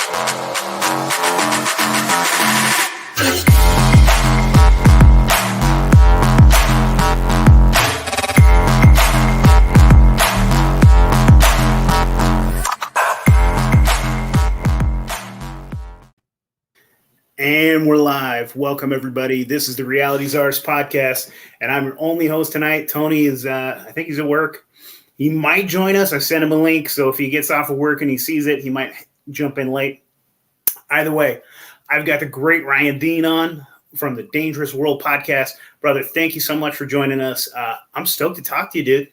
And we're live. Welcome, everybody. This is the Reality Czars podcast, and I'm your only host tonight. Tony is, I think he's at work. He might join us. I sent him a link, so if he gets off of work and he sees it, he might jump in late. Either way, I've got the great Ryan Dean on from the Dangerous World podcast. Brother, thank you so much for joining us. I'm stoked to talk to you, dude.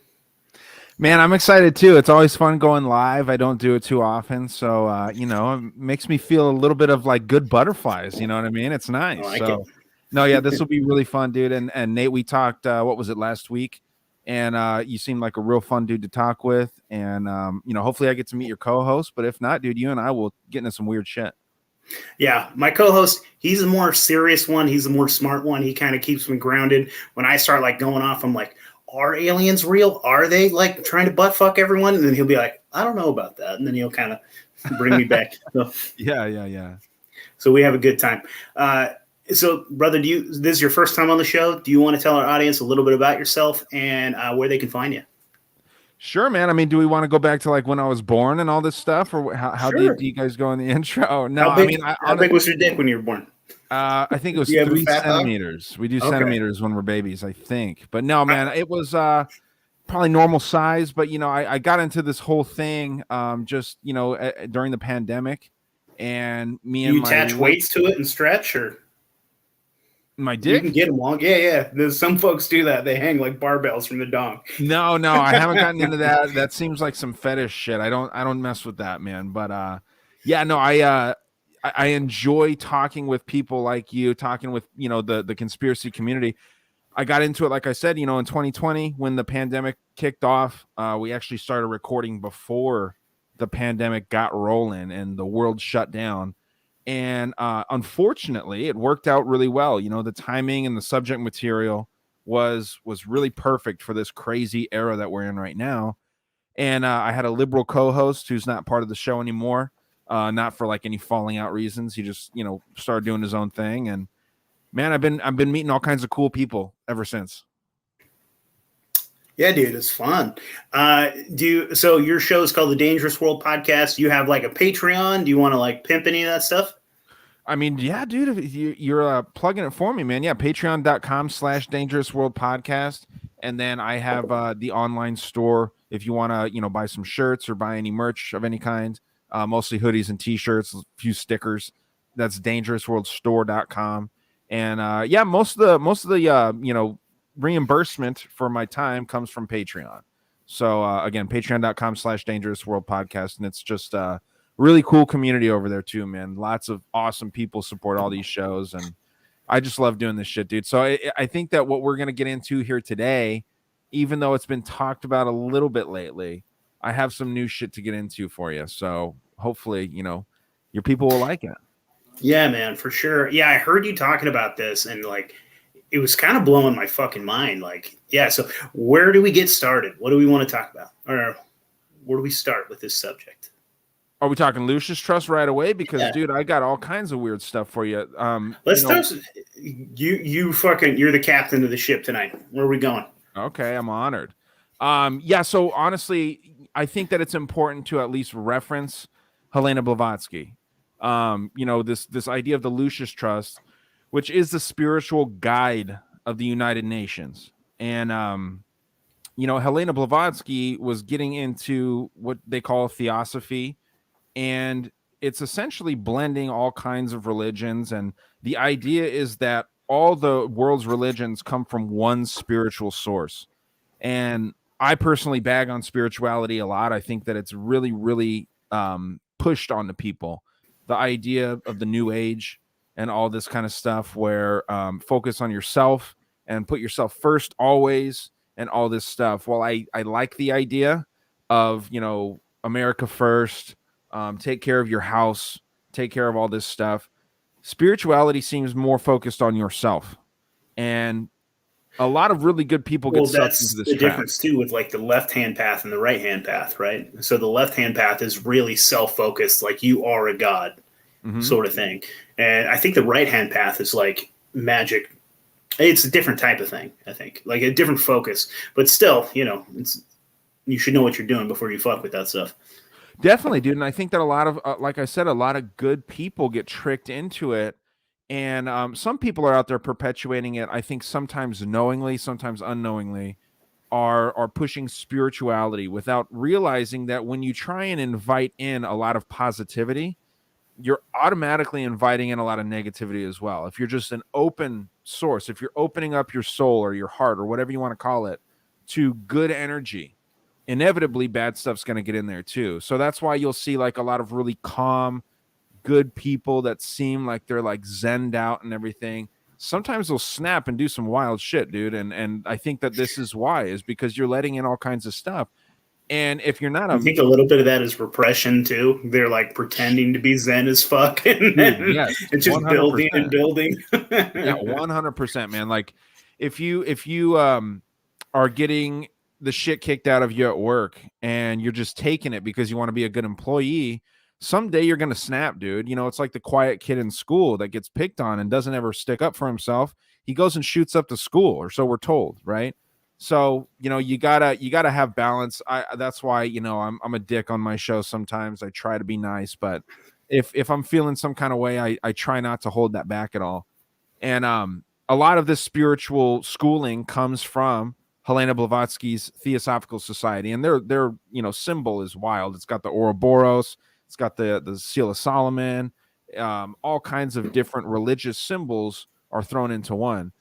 Man, I'm excited too. It's always fun going live. I don't do it too often. So, it makes me feel a little bit of like good butterflies. You know what I mean? It's nice. This will be really fun, dude. And Nate, we talked, what was it, last week? And you seem like a real fun dude to talk with. And, hopefully I get to meet your co-host. But if not, dude, you and I will get into some weird shit. Yeah, my co-host, he's the more serious one. He's the more smart one. He kind of keeps me grounded. When I start like going off, I'm like, are aliens real? Are they like trying to butt fuck everyone? And then he'll be like, I don't know about that. And then he'll kind of bring me back. So, Yeah. So we have a good time. So brother, this is your first time on the show. Do you want to tell our audience a little bit about yourself and where they can find you? Sure, man. I mean, do we want to go back to like when I was born and all this stuff, or how Sure. do you guys go in the intro? No, how big was your dick when you were born? I think it was 3 centimeters. We do centimeters when we're babies, I think. But no, man, it was probably normal size. But I got into this whole thing during the pandemic, and you attach weights to it and stretch, or my dick? You can get them long. Yeah. There's some folks do that. They hang like barbells from the dong. No, I haven't gotten into that. That seems like some fetish shit. I don't mess with that, man. But I enjoy talking with people like you, talking with, the conspiracy community. I got into it, like I said, in 2020 when the pandemic kicked off. We actually started recording before the pandemic got rolling and the world shut down. And unfortunately, it worked out really well. The timing and the subject material was really perfect for this crazy era that we're in right now. And I had a liberal co-host who's not part of the show anymore. Not for like any falling out reasons. He just, started doing his own thing. And man, I've been meeting all kinds of cool people ever since. Yeah, dude, it's fun. So your show is called the Dangerous World Podcast. Do you have like a Patreon? Do you want to like pimp any of that stuff? I mean, yeah, dude, if you're plugging it for me, man. Yeah. Patreon.com/Dangerous World Podcast. And then I have the online store if you want to, buy some shirts or buy any merch of any kind. Mostly hoodies and t-shirts, a few stickers. That's dangerousworldstore.com. And most of the reimbursement for my time comes from Patreon. So again, patreon.com/Dangerous World Podcast. And it's just a really cool community over there too, man. Lots of awesome people support all these shows. And I just love doing this shit, dude. So I think that what we're going to get into here today, even though it's been talked about a little bit lately, I have some new shit to get into for you. So hopefully, your people will like it. Yeah, man, for sure. Yeah, I heard you talking about this and like it was kind of blowing my fucking mind. Like, yeah, so where do we get started? What do we want to talk about? Or where do we start with this subject? Are we talking Lucis Trust right away? Because, dude, I got all kinds of weird stuff for you. Let's start. You're the captain of the ship tonight. Where are we going? Okay, I'm honored. So honestly, I think that it's important to at least reference Helena Blavatsky. This idea of the Lucis Trust, which is the spiritual guide of the United Nations. And, Helena Blavatsky was getting into what they call theosophy, and it's essentially blending all kinds of religions. And the idea is that all the world's religions come from one spiritual source. And I personally bag on spirituality a lot. I think that it's really, really pushed onto people. The idea of the new age and all this kind of stuff where focus on yourself and put yourself first always and all this stuff. Well, I like the idea of, America first, take care of your house, take care of all this stuff. Spirituality seems more focused on yourself. And A lot of really good people get Well, sucked into that's this the trap. difference too with like the left hand path and the right hand path, right? So the left hand path is really self focused, like you are a god Hmm. sort of thing. And I think the right hand path is like magic. It's a different type of thing, I think, like a different focus, but still, you should know what you're doing before you fuck with that stuff. Definitely, dude. And I think that a lot of, like I said, a lot of good people get tricked into it. And some people are out there perpetuating it. I think sometimes knowingly, sometimes unknowingly, are pushing spirituality without realizing that when you try and invite in a lot of positivity, you're automatically inviting in a lot of negativity as well. If you're just an open source, if you're opening up your soul or your heart or whatever you want to call it to good energy, inevitably bad stuff's going to get in there too. So that's why you'll see like a lot of really calm, good people that seem like they're like zenned out and everything. Sometimes they'll snap and do some wild shit, dude. And I think that this is why, is because you're letting in all kinds of stuff. And if you're not I a think a little bit of that is repression too. They're like pretending to be zen as fuck, and dude, then yes, it's just building and 100%. building. Yeah, 100%, man. Like if you are getting the shit kicked out of you at work and you're just taking it because you want to be a good employee, someday you're going to snap, dude. You know, it's like the quiet kid in school that gets picked on and doesn't ever stick up for himself. He goes and shoots up the school, or so we're told, right? So, you gotta have balance. That's why, I'm a dick on my show sometimes. I try to be nice, but if I'm feeling some kind of way, I try not to hold that back at all. And a lot of this spiritual schooling comes from Helena Blavatsky's Theosophical Society, and their symbol is wild. It's got the Ouroboros, it's got the Seal of Solomon, all kinds of different religious symbols are thrown into one.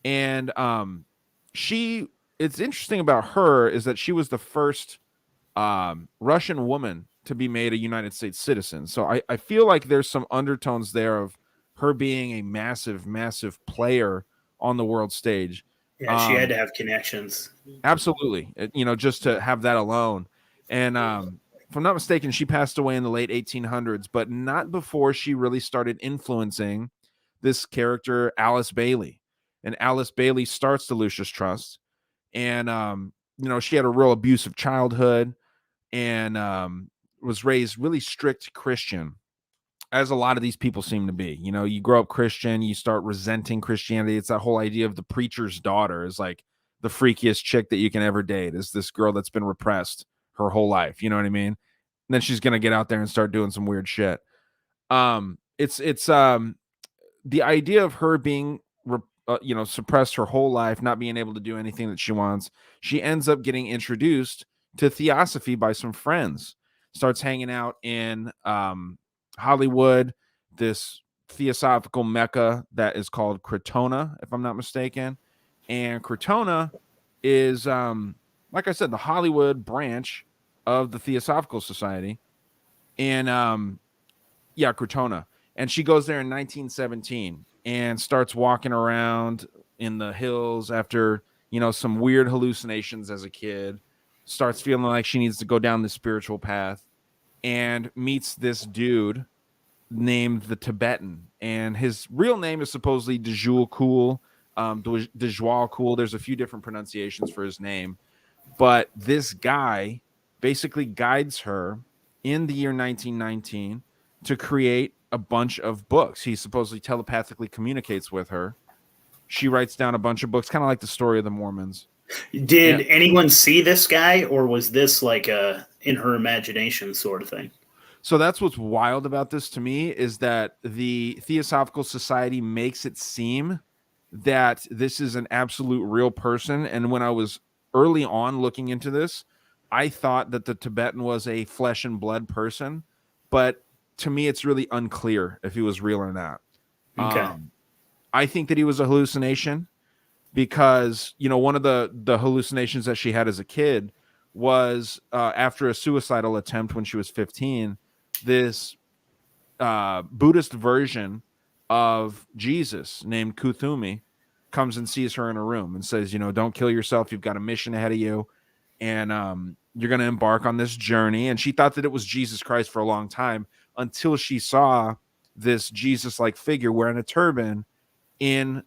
And she, it's interesting about her is that she was the first Russian woman to be made a United States citizen. So I feel like there's some undertones there of her being a massive, massive player on the world stage. Yeah, she had Um, to have connections. Absolutely. Just to have that alone. And if I'm not mistaken, she passed away in the late 1800s, but not before she really started influencing this character, Alice Bailey. And Alice Bailey starts the Lucius Trust. And, she had a real abusive childhood and was raised really strict Christian, as a lot of these people seem to be. You grow up Christian, you start resenting Christianity. It's that whole idea of the preacher's daughter is like the freakiest chick that you can ever date, is this girl that's been repressed her whole life. You know what I mean? And then she's gonna get out there and start doing some weird shit. It's the idea of her being suppressed her whole life, not being able to do anything that she wants. She ends up getting introduced to theosophy by some friends, starts hanging out in Hollywood, this theosophical mecca that is called Crotona, if I'm not mistaken. And Crotona is, like I said, the Hollywood branch of the Theosophical Society. And yeah, Crotona. And she goes there in 1917 and starts walking around in the hills after, some weird hallucinations as a kid, starts feeling like she needs to go down the spiritual path, and meets this dude named the Tibetan. And his real name is supposedly Dejul Cool, Dejwal Cool. There's a few different pronunciations for his name. But this guy basically guides her in the year 1919 to create a bunch of books. He supposedly telepathically communicates with her. She writes down a bunch of books, kind of like the story of the Mormons. Did And anyone see this guy, or was this like a in her imagination sort of thing? so that's what's wild about this to me, is that the Theosophical Society makes it seem that this is an absolute real person. And when I was early on looking into this, I thought that the Tibetan was a flesh and blood person, but to me, it's really unclear if he was real or not. Okay. Um, I think that he was a hallucination because, one of the hallucinations that she had as a kid was after a suicidal attempt when she was 15, this Buddhist version of Jesus named Kuthumi comes and sees her in a room and says, don't kill yourself. You've got a mission ahead of you. And you're going to embark on this journey. And she thought that it was Jesus Christ for a long time, until she saw this Jesus-like figure wearing a turban in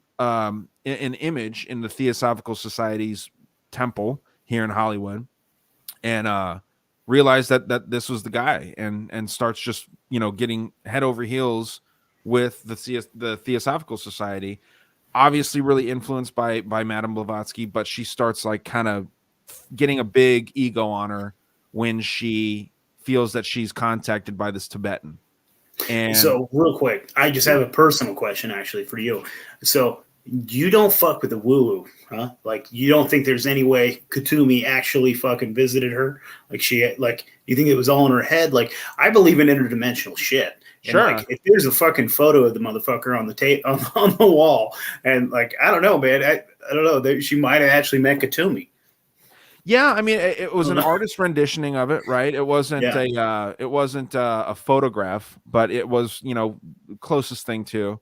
an image in the Theosophical Society's temple here in Hollywood, and realized that this was the guy, and starts just getting head over heels with the Theosophical Society. Obviously, really influenced by Madame Blavatsky, but she starts like kind of getting a big ego on her when she feels that she's contacted by this Tibetan. And so, real quick, I just have a personal question actually for you. So, you don't fuck with the woo-woo, huh? Like, you don't think there's any way Kutumi actually fucking visited her? Like, you think it was all in her head? Like, I believe in interdimensional shit. And sure, like, if there's a fucking photo of the motherfucker on the tape on the wall, and like, I don't know, man, I don't know, she might have actually met Kutumi. yeah, I mean, it was an artist renditioning of it, right? It wasn't a photograph, but it was closest thing to.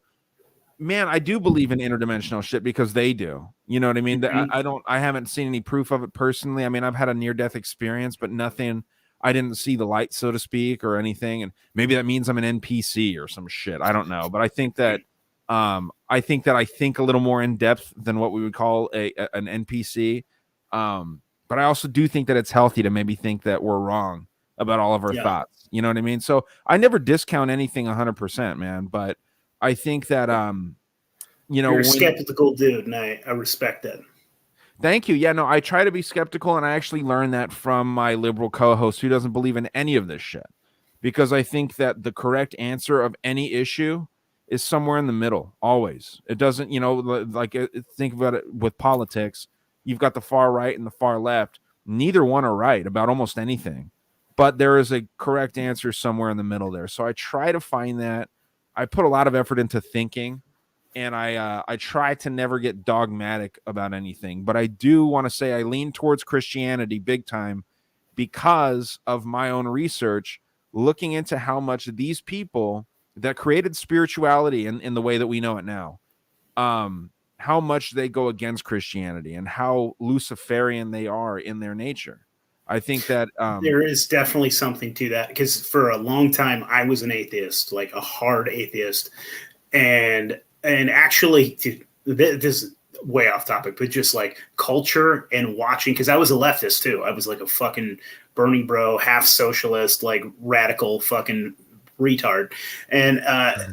Man, I do believe in interdimensional shit because they do. You know what I mean? Mm-hmm. I haven't seen any proof of it personally. I mean, I've had a near-death experience, but nothing. I didn't see the light, so to speak, or anything. And maybe that means I'm an NPC or some shit. I don't know, but I think that I think a little more in depth than what we would call an NPC. But I also do think that it's healthy to maybe think that we're wrong about all of our thoughts. You know what I mean? So I never discount anything 100%, man. But I think that you're a skeptical dude, and I respect that. Thank you. Yeah, no, I try to be skeptical, and I actually learned that from my liberal co-host who doesn't believe in any of this shit. Because I think that the correct answer of any issue is somewhere in the middle, always. It doesn't, like think about it with politics. You've got the far right and the far left. Neither one are right about almost anything. But there is a correct answer somewhere in the middle there. So I try to find that. I put a lot of effort into thinking, and I try to never get dogmatic about anything. But I do want to say I lean towards Christianity big time because of my own research, looking into how much these people that created spirituality in the way that we know it now, how much they go against Christianity and how Luciferian they are in their nature. I think that there is definitely something to that, because for a long time I was an atheist, like a hard atheist, and actually, this is way off topic, but just like culture and watching, because I was a leftist too. I was like a fucking Bernie bro, half socialist, like radical fucking retard, and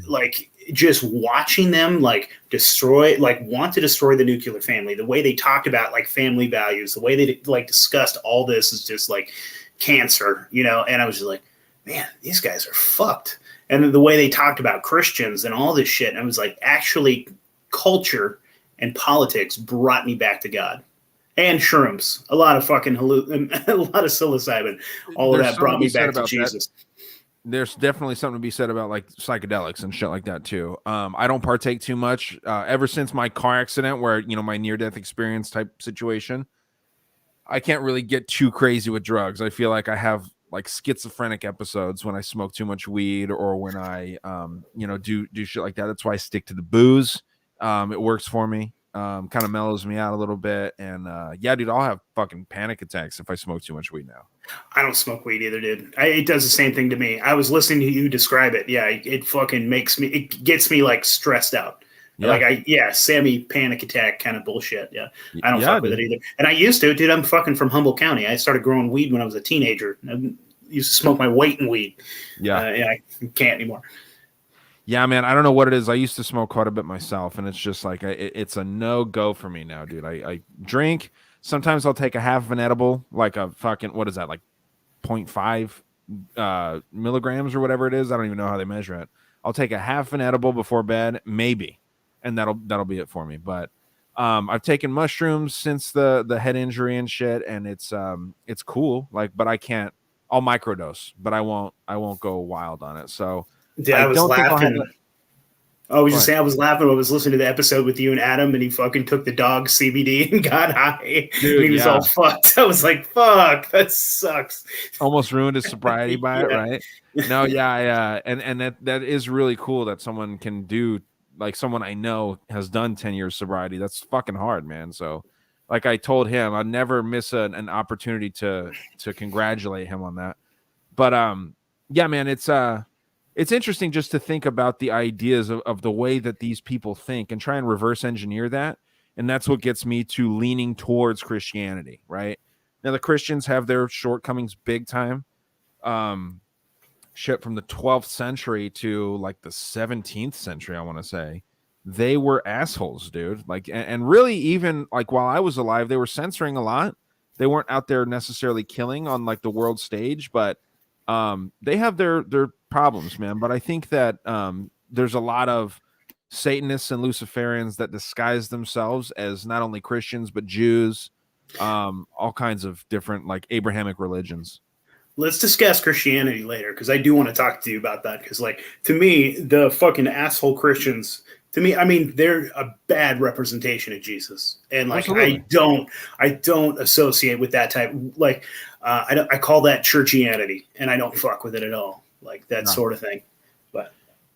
like just watching them like want to destroy the nuclear family, the way they talked about like family values, the way they like discussed all this is just like cancer, and I was just like, man, these guys are fucked. And then the way they talked about Christians and all this shit, and I was like, actually, culture and politics brought me back to God. And shrooms, a lot of fucking a lot of psilocybin, all of that brought me back to Jesus. There's definitely something to be said about like psychedelics and shit like that too. I don't partake too much. Ever since my car accident, where my near-death experience type situation, I can't really get too crazy with drugs. I feel like I have like schizophrenic episodes when I smoke too much weed or when I do shit like that. That's why I stick to the booze. It works for me. Kind of mellows me out a little bit. And yeah, dude, I'll have fucking panic attacks if I smoke too much weed now. I don't smoke weed either, dude. It does the same thing to me. I was listening to you describe it. Yeah, it fucking it gets me like stressed out. Yeah. Sammy panic attack kind of bullshit. Yeah. I don't fuck with it either. And I used to, dude. I'm fucking from Humboldt County. I started growing weed when I was a teenager. I used to smoke my weight in weed. Yeah. I can't anymore. Yeah, man. I don't know what it is. I used to smoke quite a bit myself, and it's just like it's a no-go for me now, dude. I drink. Sometimes I'll take a half of an edible, like a fucking, what is that, like 0.5 milligrams or whatever it is. I don't even know how they measure it. I'll take a half an edible before bed, maybe, and that'll be it for me. But I've taken mushrooms since the head injury and shit, and it's cool. Like, but I can't. I'll microdose, but I won't go wild on it. So yeah, I was laughing. I was just saying, I was laughing when I was listening to the episode with you and Adam, and he fucking took the dog CBD and got high. Dude, and he was all fucked. I was like, fuck, that sucks. Almost ruined his sobriety by it, right? No, yeah. And that is really cool that someone can do, like someone I know has done 10 years sobriety. That's fucking hard, man. So like I told him, I'd never miss an opportunity to congratulate him on that. But yeah, man, it's interesting just to think about the ideas of the way that these people think and try and reverse engineer that. And that's what gets me to leaning towards Christianity, right? Now, the Christians have their shortcomings big time. Shit, from the 12th century to like the 17th century, I want to say, they were assholes, dude. Like, and really, even like while I was alive, they were censoring a lot. They weren't out there necessarily killing on like the world stage, but they have their problems, man. But I think that there's a lot of Satanists and Luciferians that disguise themselves as not only Christians but Jews, all kinds of different like Abrahamic religions. Let's discuss Christianity later because I do want to talk to you about that. Because, like, to me, the fucking asshole Christians, to me, I mean, they're a bad representation of Jesus, and like, Absolutely. I don't associate with that type. Like, I call that churchianity, and I don't fuck with it at all. Like that sort of thing. But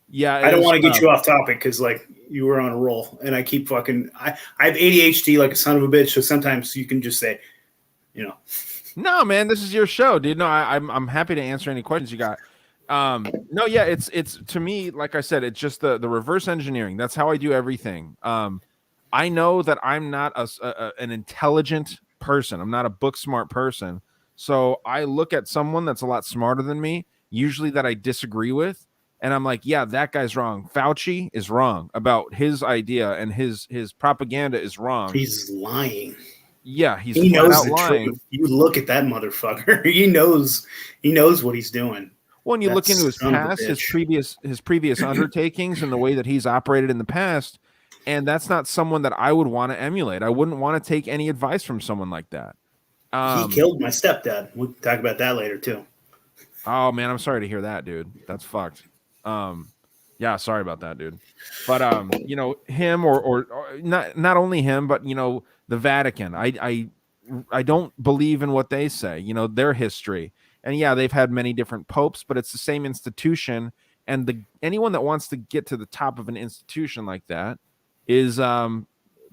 yeah, I don't want to get you off topic because like you were on a roll, and I keep fucking. I have ADHD like a son of a bitch, so sometimes you can just say, you know. No, man, this is your show, dude. No, I'm happy to answer any questions you got. No, yeah, it's to me, like I said, it's just the reverse engineering. That's how I do everything. I know that I'm not an intelligent person. I'm not a book smart person. So I look at someone that's a lot smarter than me, usually that I disagree with, and I'm like, yeah, that guy's wrong. Fauci is wrong about his idea, and his propaganda is wrong. He's lying. Yeah, he knows the truth. You look at that motherfucker. He knows what he's doing. When you look into his past, his previous undertakings and the way that he's operated in the past, and that's not someone that I would want to emulate. I wouldn't want to take any advice from someone like that. He killed my stepdad. We'll talk about that later too. Oh man, I'm sorry to hear that, dude. That's fucked. Yeah, sorry about that, dude. But you know, him or not only him, but you know, the Vatican. I don't believe in what they say, you know, their history. And yeah, they've had many different popes, but it's the same institution. And anyone that wants to get to the top of an institution like that is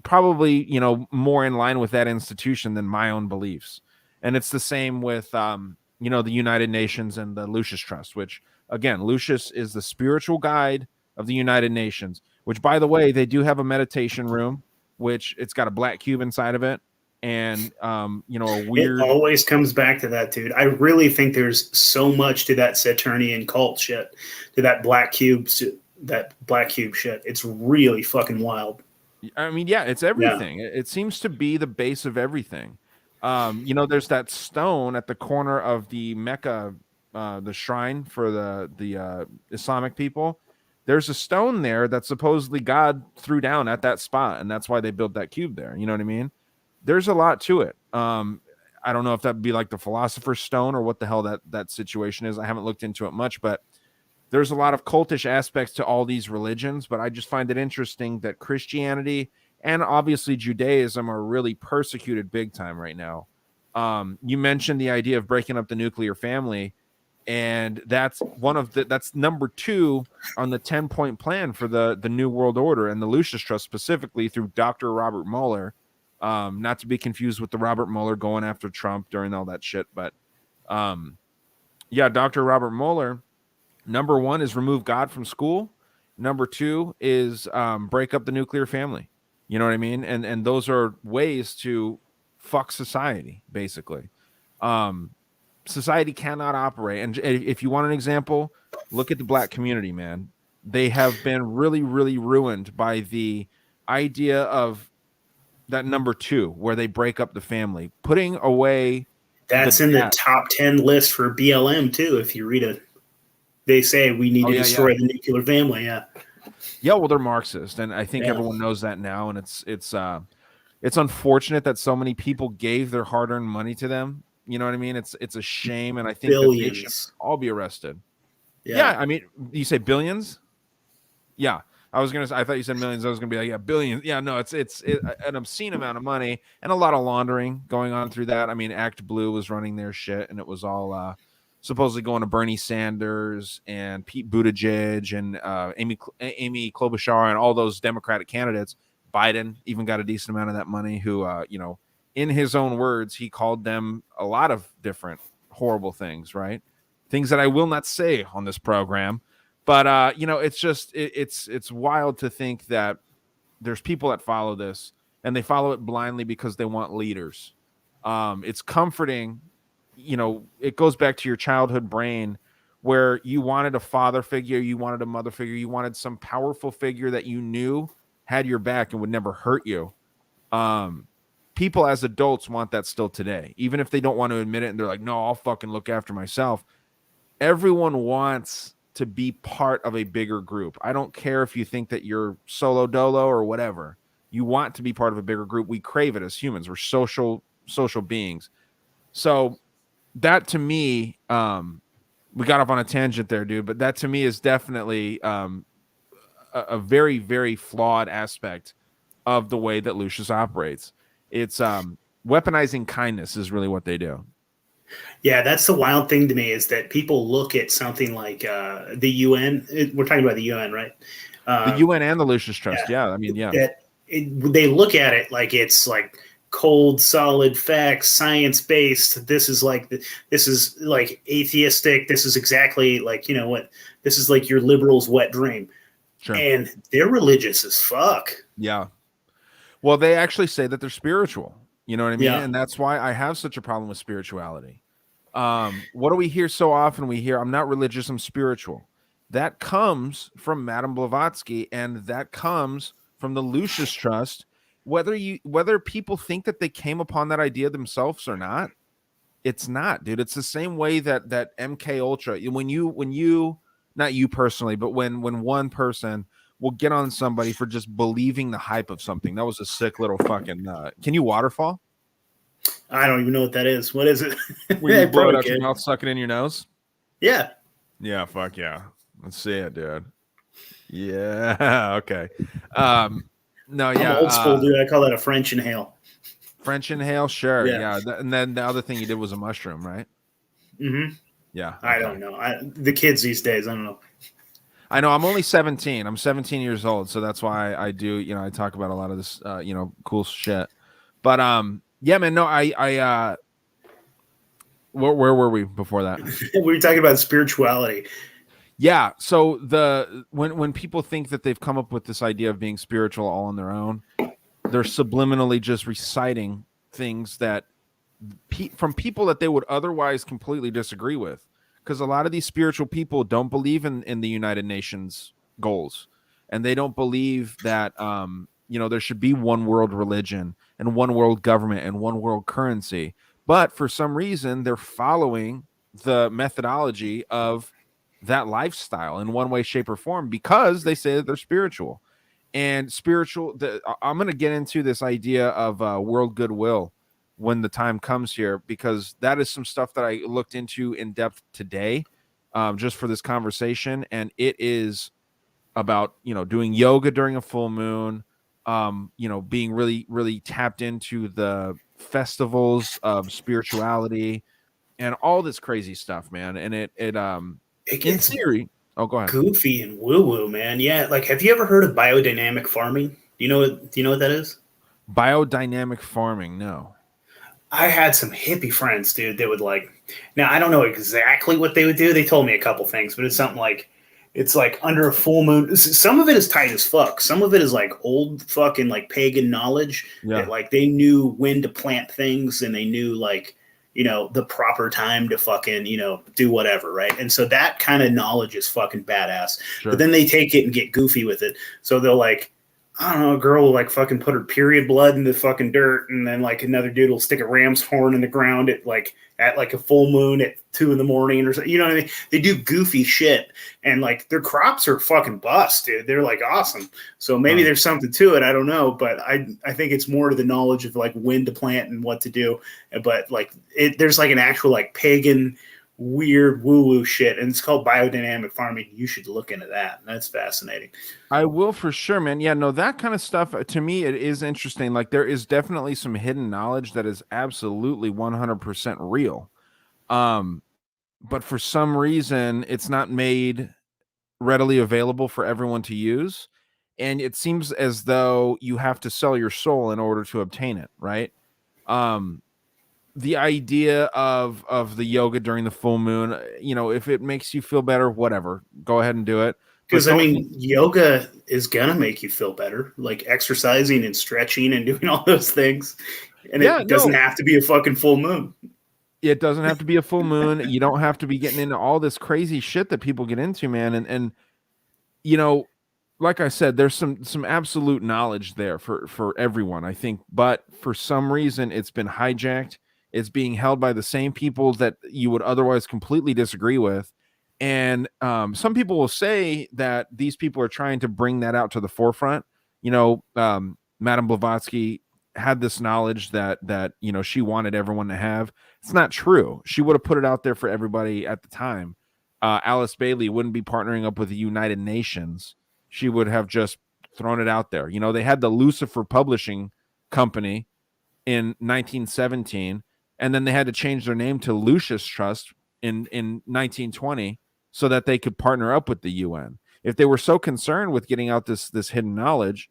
probably, you know, more in line with that institution than my own beliefs. And it's the same with you know, the United Nations and the Lucis Trust, which again, Lucis is the spiritual guide of the United Nations, which by the way, they do have a meditation room, which it's got a black cube inside of it. And you know, a weird. It always comes back to that, dude. I really think there's so much to that Saturnian cult shit, to that black cube shit. It's really fucking wild. I mean, yeah, it's everything. Yeah. It seems to be the base of everything. You know, there's that stone at the corner of the Mecca, the shrine for the Islamic people. There's a stone there that supposedly God threw down at that spot, and that's why they built that cube there. You know what I mean? There's a lot to it. I don't know if that'd be like the Philosopher's Stone or what the hell that situation is. I haven't looked into it much, but there's a lot of cultish aspects to all these religions. But I just find it interesting that Christianity and obviously Judaism are really persecuted big time right now. You mentioned the idea of breaking up the nuclear family, and that's that's number 2 on the 10-point plan for the New World Order and the Lucis Trust, specifically through Dr. Robert Mueller. Not to be confused with the Robert Mueller going after Trump during all that shit, but yeah, Dr. Robert Mueller, number 1 is remove God from school. Number 2 is break up the nuclear family. You know what I mean? And those are ways to fuck society, basically. Society cannot operate. And if you want an example, look at the black community, man. They have been really, really ruined by the idea of that number 2, where they break up the family, putting away. That's in the top 10 list for BLM too. If you read it, they say we need to destroy the nuclear family. Yeah. Yeah. Well, they're Marxist, and I think everyone knows that now. And it's unfortunate that so many people gave their hard-earned money to them. You know what I mean? It's a shame, and I think that they should all be arrested. Yeah. I mean, you say billions? Yeah. I thought you said millions. I was going to be like, yeah, billions. Yeah, no, it's an obscene amount of money and a lot of laundering going on through that. I mean, Act Blue was running their shit, and it was all supposedly going to Bernie Sanders and Pete Buttigieg and Amy Klobuchar and all those Democratic candidates. Biden even got a decent amount of that money, who, you know, in his own words, he called them a lot of different horrible things, right? Things that I will not say on this program. But you know, it's just it's wild to think that there's people that follow this and they follow it blindly because they want leaders. It's comforting, you know, it goes back to your childhood brain where you wanted a father figure, you wanted a mother figure, you wanted some powerful figure that you knew had your back and would never hurt you. People as adults want that still today, even if they don't want to admit it and they're like, no, I'll fucking look after myself. Everyone wants to be part of a bigger group. I don't care if you think that you're solo dolo or whatever. You want to be part of a bigger group. We crave it as humans. We're social beings. So that to me, we got off on a tangent there, dude, but that to me is definitely a very, very flawed aspect of the way that Lucius operates. It's weaponizing kindness is really what they do. Yeah, that's the wild thing to me is that people look at something like the UN. We're talking about the UN, right? The UN and the Lucius Trust. Yeah, I mean, yeah. They look at it like it's like cold, solid facts, science based. This is like atheistic. This is exactly like, you know what? This is like your liberal's wet dream. Sure. And they're religious as fuck. Yeah. Well, they actually say that they're spiritual. You know what I mean? Yeah. And that's why I have such a problem with spirituality. What do we hear so often? We hear, I'm not religious, I'm spiritual. That comes from Madame Blavatsky, and that comes from the Lucius Trust. Whether people think that they came upon that idea themselves or not, it's not, dude. It's the same way that MK Ultra, when you not you personally, but when one person will get on somebody for just believing the hype of something. That was a sick little fucking can you waterfall? I don't even know what that is. What is it? Where you blow it out your mouth, suck it in your nose? Yeah. Yeah, fuck yeah. Let's see it, dude. Yeah, okay. No, yeah. I'm old school, dude. I call that a French inhale. French inhale, sure. Yeah. And then the other thing you did was a mushroom, right? Mm-hmm. Yeah. Okay. I don't know. The kids these days, I don't know. I know. I'm only 17. I'm 17 years old, so that's why I do. You know, I talk about a lot of this, cool shit. But yeah, man. No, where were we before that? We were talking about spirituality. Yeah. So when people think that they've come up with this idea of being spiritual all on their own, they're subliminally just reciting things that from people that they would otherwise completely disagree with. Because a lot of these spiritual people don't believe in the United Nations goals, and they don't believe that there should be one world religion and one world government and one world currency. But for some reason, they're following the methodology of that lifestyle in one way, shape, or form because they say that they're spiritual. And I'm going to get into this idea of world goodwill when the time comes here, because that is some stuff that I looked into in depth today, just for this conversation. And it is about, doing yoga during a full moon, being really, really tapped into the festivals of spirituality and all this crazy stuff, man. And it in theory, oh, go ahead. Goofy and woo-woo, man. Yeah. Like, have you ever heard of biodynamic farming? Do you know what that is? Biodynamic farming? No. I had some hippie friends, dude, that would now I don't know exactly what they would do. They told me a couple things, but it's something like, it's like under a full moon. Some of it is tight as fuck. Some of it is like old fucking like pagan knowledge that like they knew when to plant things and they knew like, the proper time to fucking, do whatever. Right. And so that kind of knowledge is fucking badass, but then they take it and get goofy with it. So they'll like, I don't know, a girl will like fucking put her period blood in the fucking dirt, and then like another dude will stick a ram's horn in the ground at a full moon at 2 a.m. or something. You know what I mean? They do goofy shit, and like their crops are fucking bust, dude. They're like awesome. So maybe there's something to it. I don't know, but I think it's more to the knowledge of like when to plant and what to do. But like there's like an actual like pagan weird woo-woo shit, and it's called biodynamic farming. You should look into that. That's fascinating. I will for sure, man. Yeah, no, that kind of stuff to me, it is interesting. Like there is definitely some hidden knowledge that is absolutely 100% real. But for some reason it's not made readily available for everyone to use, and it seems as though you have to sell your soul in order to obtain it, right? the idea of the yoga during the full moon, if it makes you feel better, whatever, go ahead and do it. But Because I mean, yoga is gonna make you feel better, like exercising and stretching and doing all those things, and yeah, it doesn't no, have to be a fucking full moon. it doesn't have to be a full moon. You don't have to be getting into all this crazy shit that people get into, man. And like I said, there's some absolute knowledge there for everyone, I think. But for some reason, it's been hijacked. It's being held by the same people that you would otherwise completely disagree with. And some people will say that these people are trying to bring that out to the forefront. Madame Blavatsky had this knowledge that she wanted everyone to have. It's not true. She would have put it out there for everybody at the time. Alice Bailey wouldn't be partnering up with the United Nations. She would have just thrown it out there. They had the Lucifer Publishing Company in 1917, and then they had to change their name to Lucis Trust in 1920 so that they could partner up with the UN. If they were so concerned with getting out this hidden knowledge,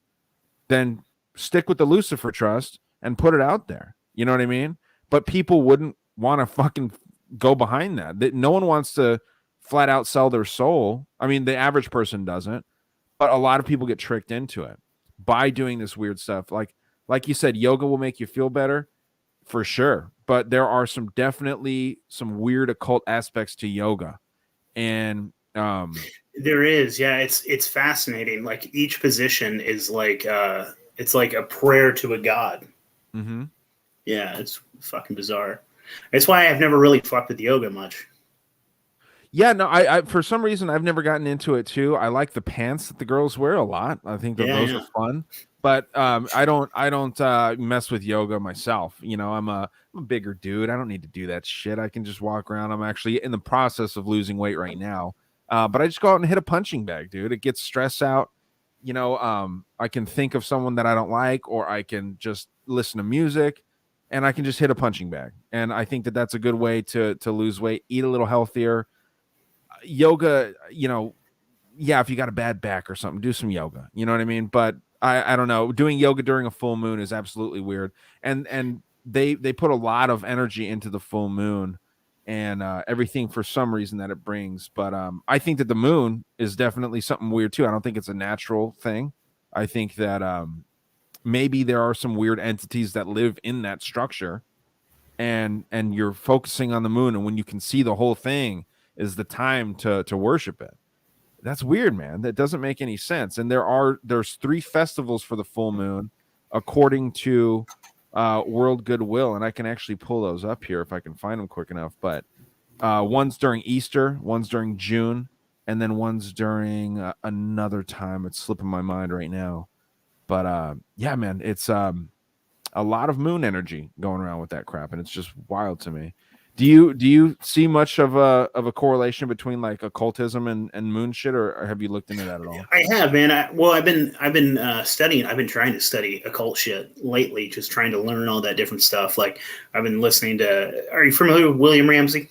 then stick with the Lucifer Trust and put it out there. You know what I mean? But people wouldn't want to fucking go behind that. No one wants to flat out sell their soul. I mean, the average person doesn't, but a lot of people get tricked into it by doing this weird stuff. Like you said, yoga will make you feel better for sure, but there are definitely some weird occult aspects to yoga. And there is, yeah, it's fascinating. Like each position is like it's like a prayer to a god. Mm-hmm. Yeah, it's fucking bizarre. That's why I've never really fucked with yoga much. Yeah, no, I for some reason I've never gotten into it too. I like the pants that the girls wear a lot. I think that those are fun. But I don't mess with yoga myself. I'm a bigger dude. I don't need to do that shit. I can just walk around. I'm actually in the process of losing weight right now. But I just go out and hit a punching bag, dude. It gets stress out. I can think of someone that I don't like, or I can just listen to music, and I can just hit a punching bag. And I think that that's a good way to lose weight, eat a little healthier. Yoga, if you got a bad back or something, do some yoga. You know what I mean? But I don't know. Doing yoga during a full moon is absolutely weird. And they put a lot of energy into the full moon and everything for some reason that it brings. But I think that the moon is definitely something weird too. I don't think it's a natural thing. I think that maybe there are some weird entities that live in that structure, and you're focusing on the moon, and when you can see the whole thing is the time to worship it. That's weird, man. That doesn't make any sense. And there's 3 festivals for the full moon, according to World Goodwill, and I can actually pull those up here if I can find them quick enough. But one's during Easter, one's during June, and then one's during another time. It's slipping my mind right now. But yeah, man, it's a lot of moon energy going around with that crap, and it's just wild to me. Do you see much of a correlation between like occultism and moon shit, or have you looked into that at all? I have, man. I've been studying. I've been trying to study occult shit lately, just trying to learn all that different stuff. Like I've been listening to. Are you familiar with William Ramsey?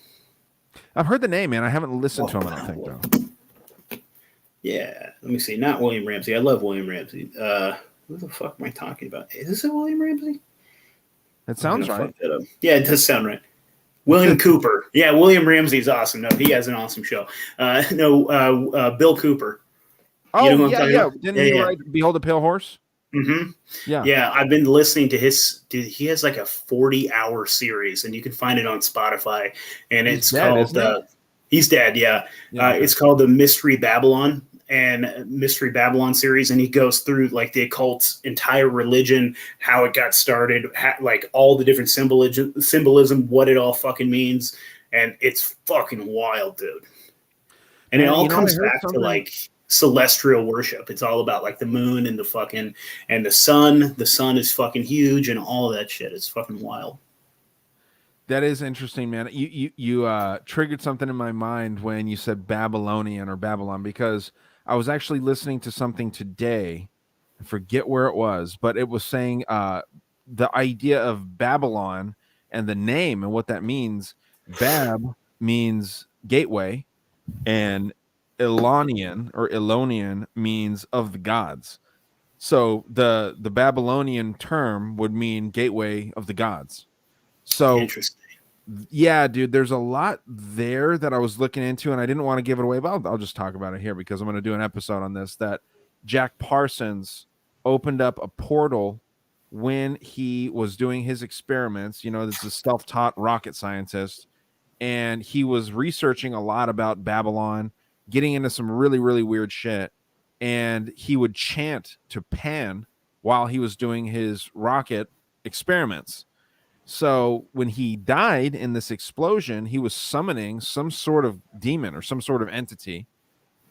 I've heard the name, man. I haven't listened to him. I don't think though. Yeah, let me see. Not William Ramsey. I love William Ramsey. Who the fuck am I talking about? Is this a William Ramsey? It sounds right. Yeah, it does sound right. William Cooper. Yeah, William Ramsey is awesome. No, he has an awesome show. Bill Cooper. Oh, you know yeah. Didn't he write Behold the Pale Horse? Mm-hmm. Yeah. Yeah, I've been listening to his. Dude, he has like a 40-hour series, and you can find it on Spotify. And it's called. He's dead. Yeah. Okay. It's called the Mystery Babylon series, and he goes through like the occult's entire religion, how it got started, like all the different symbolism, what it all fucking means, and it's fucking wild, dude. And it all comes back to like celestial worship. It's all about like the moon and the fucking and the sun. The sun is fucking huge and all that shit. It's fucking wild. That is interesting, man. You triggered something in my mind when you said Babylonian or Babylon, because I was actually listening to something today. I forget where it was, but it was saying the idea of Babylon and the name and what that means. Bab means gateway, and Elonian means of the gods. So the Babylonian term would mean gateway of the gods. So Interesting. yeah, dude, there's a lot there that I was looking into, and I didn't want to give it away, but I'll just talk about it here because I'm going to do an episode on this. That Jack Parsons opened up a portal when he was doing his experiments. You know, this is a self-taught rocket scientist, and he was researching a lot about Babylon, getting into some really, really weird shit. And he would chant to Pan while he was doing his rocket experiments. So when he died in this explosion, he was summoning some sort of demon or some sort of entity.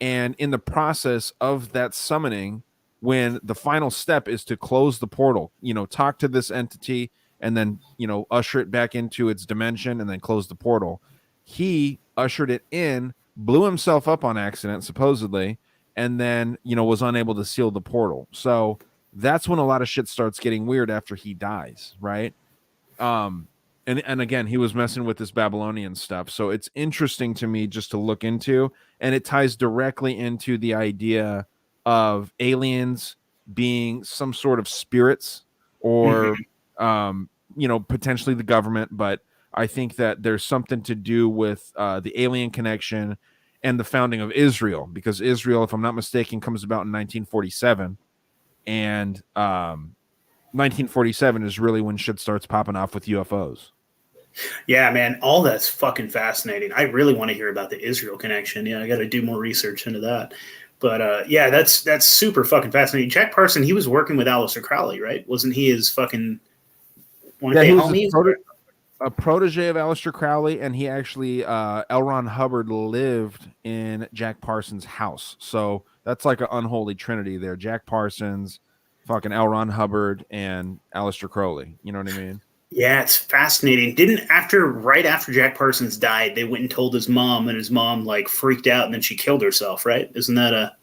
And in the process of that summoning, when the final step is to close the portal, you know, talk to this entity and then, you know, usher it back into its dimension and then close the portal, he ushered it in, blew himself up on accident, supposedly, and then, you know, was unable to seal the portal. So that's when a lot of shit starts getting weird after he dies, right? And again, he was messing with this Babylonian stuff. So it's interesting to me just to look into, and it ties directly into the idea of aliens being some sort of spirits or, you know, potentially the government. But I think that there's something to do with the alien connection and the founding of Israel, because Israel, if I'm not mistaken, comes about in 1947. And 1947 is really when shit starts popping off with UFOs. Yeah, man, all that's fucking fascinating. I really want to hear about the Israel connection. Yeah, I got to do more research into that. But yeah, that's super fucking fascinating. Jack Parson, he was working with Aleister Crowley, right? Wasn't he his fucking one of Yeah, the he was homies? a protege of Aleister Crowley, and he actually L. Ron Hubbard lived in Jack Parsons' house. So that's like an unholy trinity there. Jack Parsons, fucking L. Ron Hubbard, and Aleister Crowley. You know what I mean? Yeah, it's fascinating. Right after Jack Parsons died, they went and told his mom, and his mom like freaked out, and then she killed herself, right? Isn't that a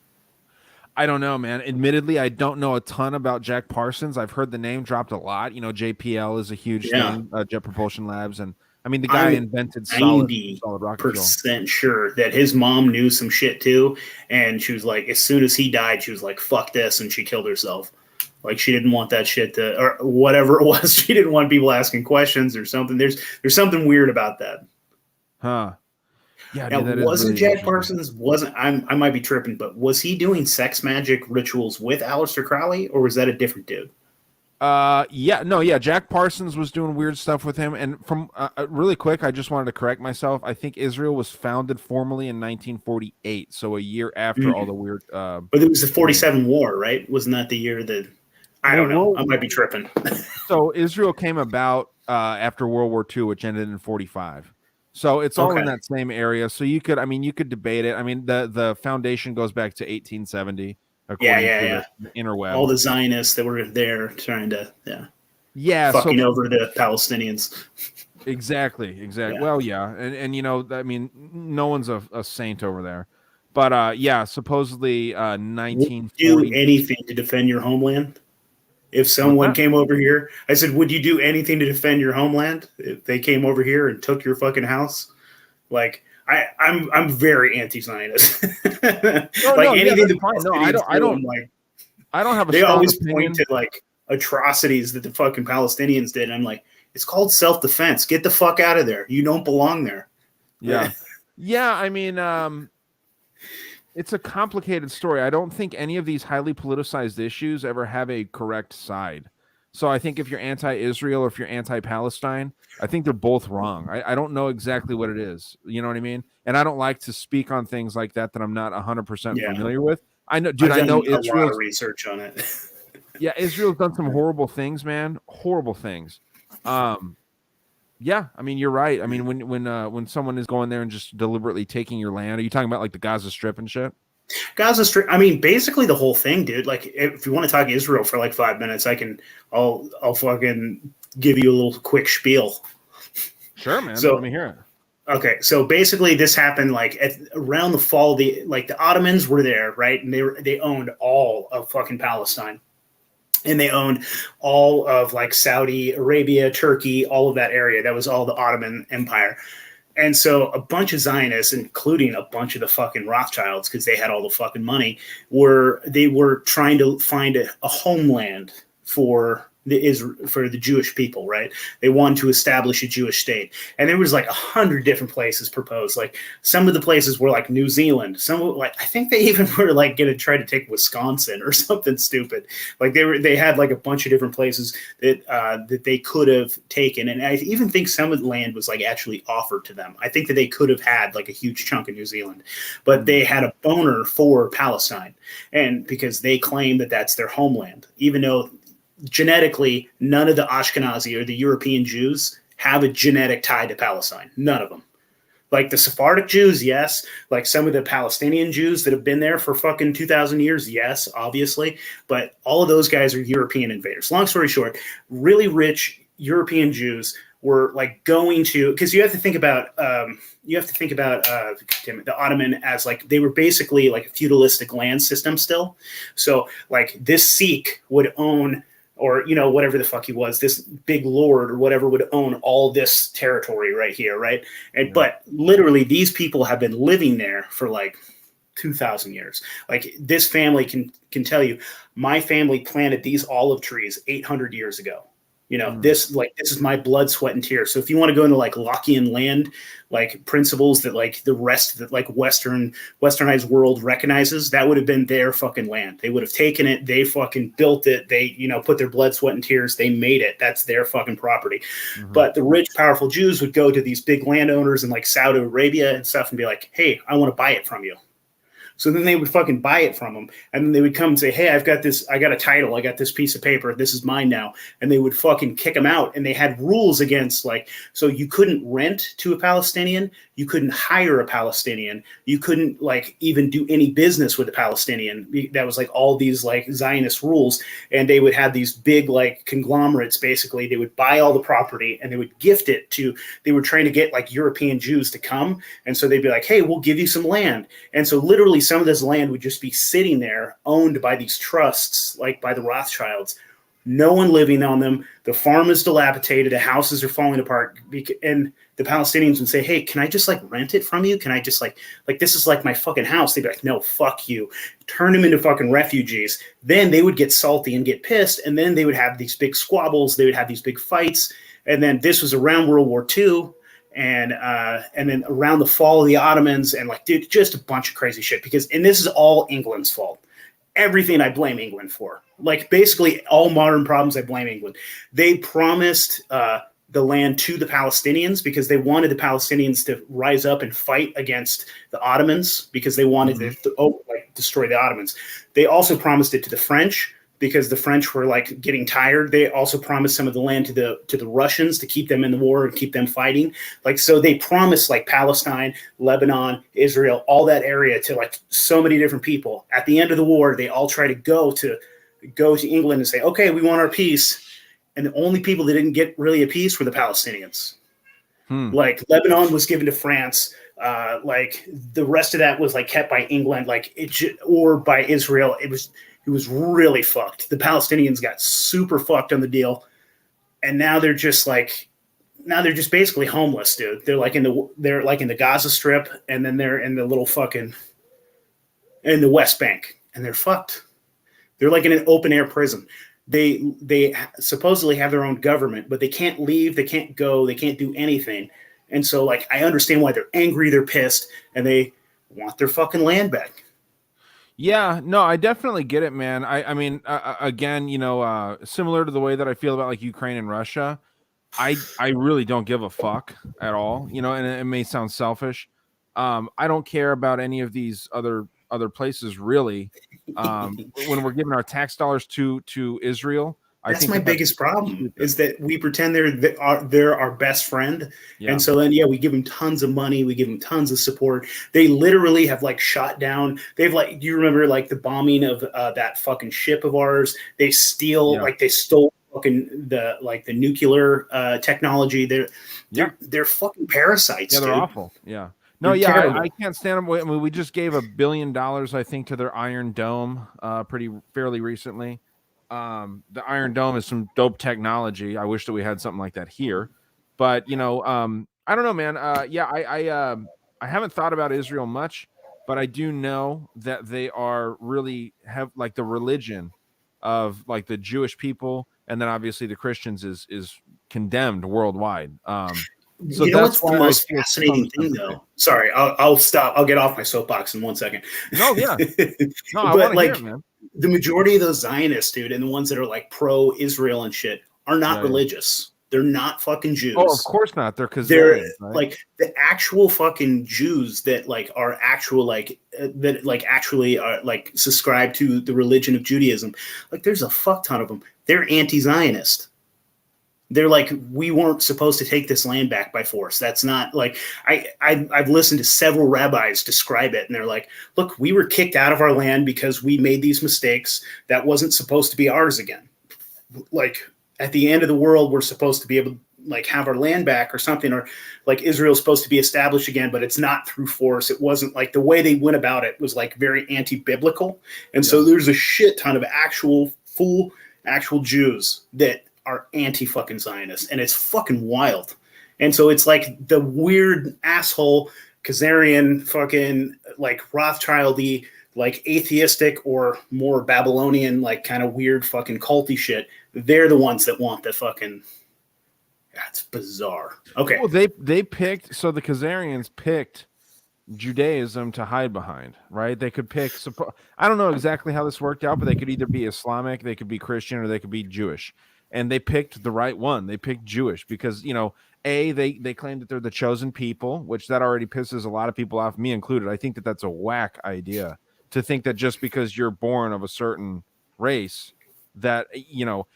I don't know, man. Admittedly, I don't know a ton about Jack Parsons. I've heard the name dropped a lot. You know, JPL is a huge yeah? thing, Jet Propulsion Labs, and I mean the guy I'm invented ninety solid rocket fuel. percent sure that his mom knew some shit too, and she was like, as soon as he died, she was like, "Fuck this," and she killed herself. Like she didn't want that shit to, or whatever it was. She didn't want people asking questions or something. There's something weird about that. Huh. Yeah, Now, dude, that is wasn't really Jack interesting. Parsons? Wasn't I might be tripping, but was he doing sex magic rituals with Aleister Crowley, or was that a different dude? Yeah, Jack Parsons was doing weird stuff with him. And from really quick, I just wanted to correct myself. I think Israel was founded formally in 1948, so a year after all the weird. But it was the 47 war, right? Wasn't that the year that? I don't know. I might be tripping. So Israel came about after World War II, which ended in 45. So it's all in that same area. So you could debate it. I mean, the foundation goes back to 1870. According to the interweb. All the Zionists that were there trying to, fucking over the Palestinians. Exactly. Yeah. Well, yeah, and you know, I mean, no one's a saint over there, but yeah, supposedly 1940. Would you do anything to defend your homeland? If someone came over here, I said, would you do anything to defend your homeland if they came over here and took your fucking house? Like, I'm very anti-Zionist. Anything the Palestinians I don't have a they strong always opinion. point to like atrocities that the fucking Palestinians did. And I'm like, it's called self-defense. Get the fuck out of there. You don't belong there. Yeah. Yeah, I mean, it's a complicated story. I don't think any of these highly politicized issues ever have a correct side. So I think if you're anti-Israel or if you're anti-Palestine, I think they're both wrong. I don't know exactly what it is. You know what I mean? And I don't like to speak on things like that I'm not 100% familiar with. I know, dude. I know Israel's a lot of research on it. Yeah, Israel's done some horrible things, man. Horrible things. Yeah, I mean, you're right. I mean, when someone is going there and just deliberately taking your land, are you talking about like the Gaza Strip and shit? Gaza Strip. I mean, basically the whole thing, dude. Like, if you want to talk Israel for like 5 minutes, I'll fucking give you a little quick spiel. Sure, man. So, let me hear it. Okay, so basically this happened like around the fall. The Ottomans were there, right? And they owned all of fucking Palestine. And they owned all of like Saudi Arabia, Turkey, all of that area. That was all the Ottoman Empire. And so a bunch of Zionists, including a bunch of the fucking Rothschilds, because they had all the fucking money, were trying to find a homeland for for the Jewish people, right? They wanted to establish a Jewish state, and there was like 100 different places proposed. Like some of the places were like New Zealand. Some like I think they even were like going to try to take Wisconsin or something stupid. Like they had like a bunch of different places that they could have taken, and I even think some of the land was like actually offered to them. I think that they could have had like a huge chunk of New Zealand, but they had a boner for Palestine, and because they claim that that's their homeland, even though genetically, none of the Ashkenazi or the European Jews have a genetic tie to Palestine. None of them. Like the Sephardic Jews, yes. Like some of the Palestinian Jews that have been there for fucking 2,000 years, yes, obviously. But all of those guys are European invaders. Long story short, really rich European Jews were like going to, because you have to think about the Ottoman as like they were basically like a feudalistic land system still. So like this Sikh would own, or, you know, whatever the fuck he was, this big lord or whatever would own all this territory right here, right? And yeah. But literally these people have been living there for like 2,000 years. Like this family can tell you, my family planted these olive trees 800 years ago. You know, this is my blood, sweat, and tears. So if you want to go into like Lockean land, like principles that like the rest of the like westernized world recognizes, that would have been their fucking land. They would have taken it. They fucking built it. They, you know, put their blood, sweat, and tears. They made it. That's their fucking property. Mm-hmm. But the rich, powerful Jews would go to these big landowners in like Saudi Arabia and stuff and be like, hey, I want to buy it from you. So then they would fucking buy it from them. And then they would come and say, hey, I got a title. I got this piece of paper. This is mine now. And they would fucking kick them out. And they had rules against like, so you couldn't rent to a Palestinian. You couldn't hire a Palestinian. You couldn't like even do any business with a Palestinian. That was like all these like Zionist rules. And they would have these big like conglomerates, basically. They would buy all the property and they would gift it to, they were trying to get like European Jews to come. And so they'd be like, hey, we'll give you some land. And so literally some of this land would just be sitting there owned by these trusts, like by the Rothschilds. No one living on them. The farm is dilapidated. The houses are falling apart. And the Palestinians would say, hey, can I just like rent it from you? Can I just like this is like my fucking house. They'd be like, no, fuck you. Turn them into fucking refugees. Then they would get salty and get pissed. And then they would have these big squabbles. They would have these big fights. And then this was around World War II. And then around the fall of the Ottomans and like, dude, just a bunch of crazy shit and this is all England's fault. Everything I blame England for, like basically all modern problems I blame England. They promised the land to the Palestinians because they wanted the Palestinians to rise up and fight against the Ottomans because they wanted to destroy the Ottomans. They also promised it to the French because the French were like getting tired. They also promised some of the land to the Russians to keep them in the war and keep them fighting. Like, so they promised like Palestine, Lebanon, Israel, all that area to like so many different people. At the end of the war, they all try to go to England and say, okay, we want our peace. And the only people that didn't get really a peace were the Palestinians. Like Lebanon was given to France. Like the rest of that was like kept by England, or by Israel. It was really fucked. The Palestinians got super fucked on the deal, and now they're just basically homeless, dude. They're like in the Gaza Strip, and then they're in the little fucking in the West Bank, and they're fucked. They're like in an open air prison. They supposedly have their own government, but they can't leave, they can't go, they can't do anything. And so, like, I understand why they're angry, they're pissed, and they want their fucking land back. Yeah, no, I definitely get it, man. I mean, again, you know, similar to the way that I feel about like Ukraine and Russia, I really don't give a fuck at all, you know, and it may sound selfish. I don't care about any of these other places really. When we're giving our tax dollars to Israel, that's my biggest problem is that we pretend they're our best friend. Yeah. And so then, we give them tons of money. We give them tons of support. They literally have like shot down. They've like, do you remember like the bombing of that fucking ship of ours? They stole fucking the nuclear technology. They're fucking parasites. Yeah, they're awful. Yeah. No, I can't stand them. I mean, we just gave $1 billion, I think, to their Iron Dome fairly recently. The Iron Dome is some dope technology. I wish that we had something like that here, but you know, I don't know, man. I haven't thought about Israel much, but I do know that they are really have like the religion of like the Jewish people and then obviously the Christians is condemned worldwide. So You know that's what's the why I most feel fascinating some thing, sympathy. though? Sorry, I'll stop. I'll get off my soapbox in 1 second. No, yeah, no, I But want to hear it, like man. the majority of those Zionists, dude, and the ones that are like pro-Israel and shit, are not Yeah, yeah. religious. They're not fucking Oh, of Jews. course not. They're They're Khazarians, right? like the actual fucking Jews that like are actual that like actually are like subscribe to the religion of Judaism. Like there's a fuck ton of them. They're anti-Zionist. They're like, we weren't supposed to take this land back by force. That's not like I've listened to several rabbis describe it, and they're like, look, we were kicked out of our land because we made these mistakes. That wasn't supposed to be ours again. Like at the end of the world, we're supposed to be able to like have our land back or something, or like Israel's supposed to be established again, but it's not through force. It wasn't like the way they went about it was like very anti-biblical. And so there's a shit ton of actual Jews that are anti-fucking Zionist, and it's fucking wild. And so it's like the weird asshole Khazarian fucking like Rothschildy, like atheistic or more Babylonian, like kind of weird fucking culty shit. They're the ones that want the fucking. That's bizarre. Okay. Well, they picked, so the Khazarians picked Judaism to hide behind, right? They could pick. I don't know exactly how this worked out, but they could either be Islamic, they could be Christian, or they could be Jewish. And they picked the right one. They picked Jewish because, you know, they claim that they're the chosen people, which that already pisses a lot of people off, me included. I think that that's a whack idea to think that just because you're born of a certain race that, you know,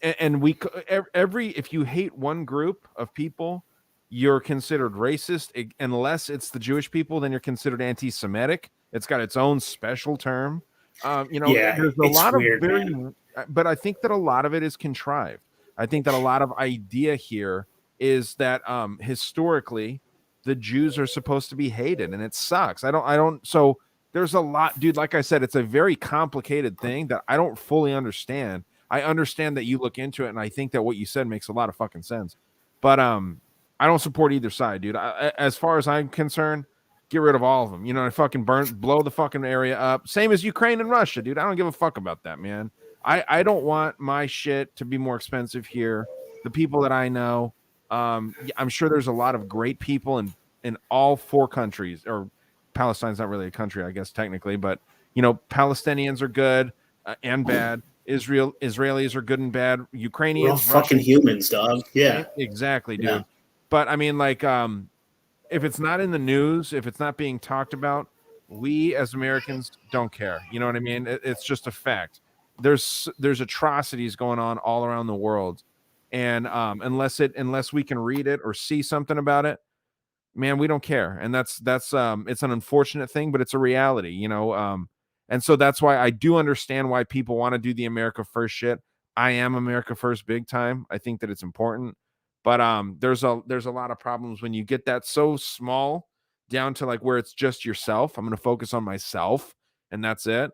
and we if you hate one group of people, you're considered racist. Unless it's the Jewish people, then you're considered anti-Semitic. It's got its own special term. You know, Yeah, there's a it's lot weird, of very, man. but I think that a lot of it is contrived. I think that a lot of idea here is that historically the Jews are supposed to be hated, and it sucks. I don't. So there's a lot, dude. Like I said, it's a very complicated thing that I don't fully understand. I understand that you look into it, and I think that what you said makes a lot of fucking sense. But I don't support either side, dude. As far as I'm concerned, get rid of all of them. You know, I fucking blow the fucking area up. Same as Ukraine and Russia, dude. I don't give a fuck about that, man. I don't want my shit to be more expensive here. The people that I know, I'm sure there's a lot of great people in all four countries, or Palestine's not really a country, I guess, technically, but, you know, Palestinians are good and bad. Israelis are good and bad. Ukrainians, We're all fucking Russians, humans, dog. Yeah. exactly, dude. Yeah. But I mean, like, if it's not in the news, if it's not being talked about, we as Americans don't care. You know what I mean? It's just a fact. There's atrocities going on all around the world, and unless we can read it or see something about it, man, we don't care. And that's it's an unfortunate thing, but it's a reality, you know. And so that's why I do understand why people want to do the America First shit. I am America First big time. I think that it's important. But there's a lot of problems when you get that so small down to like where it's just yourself. I'm going to focus on myself, and that's it.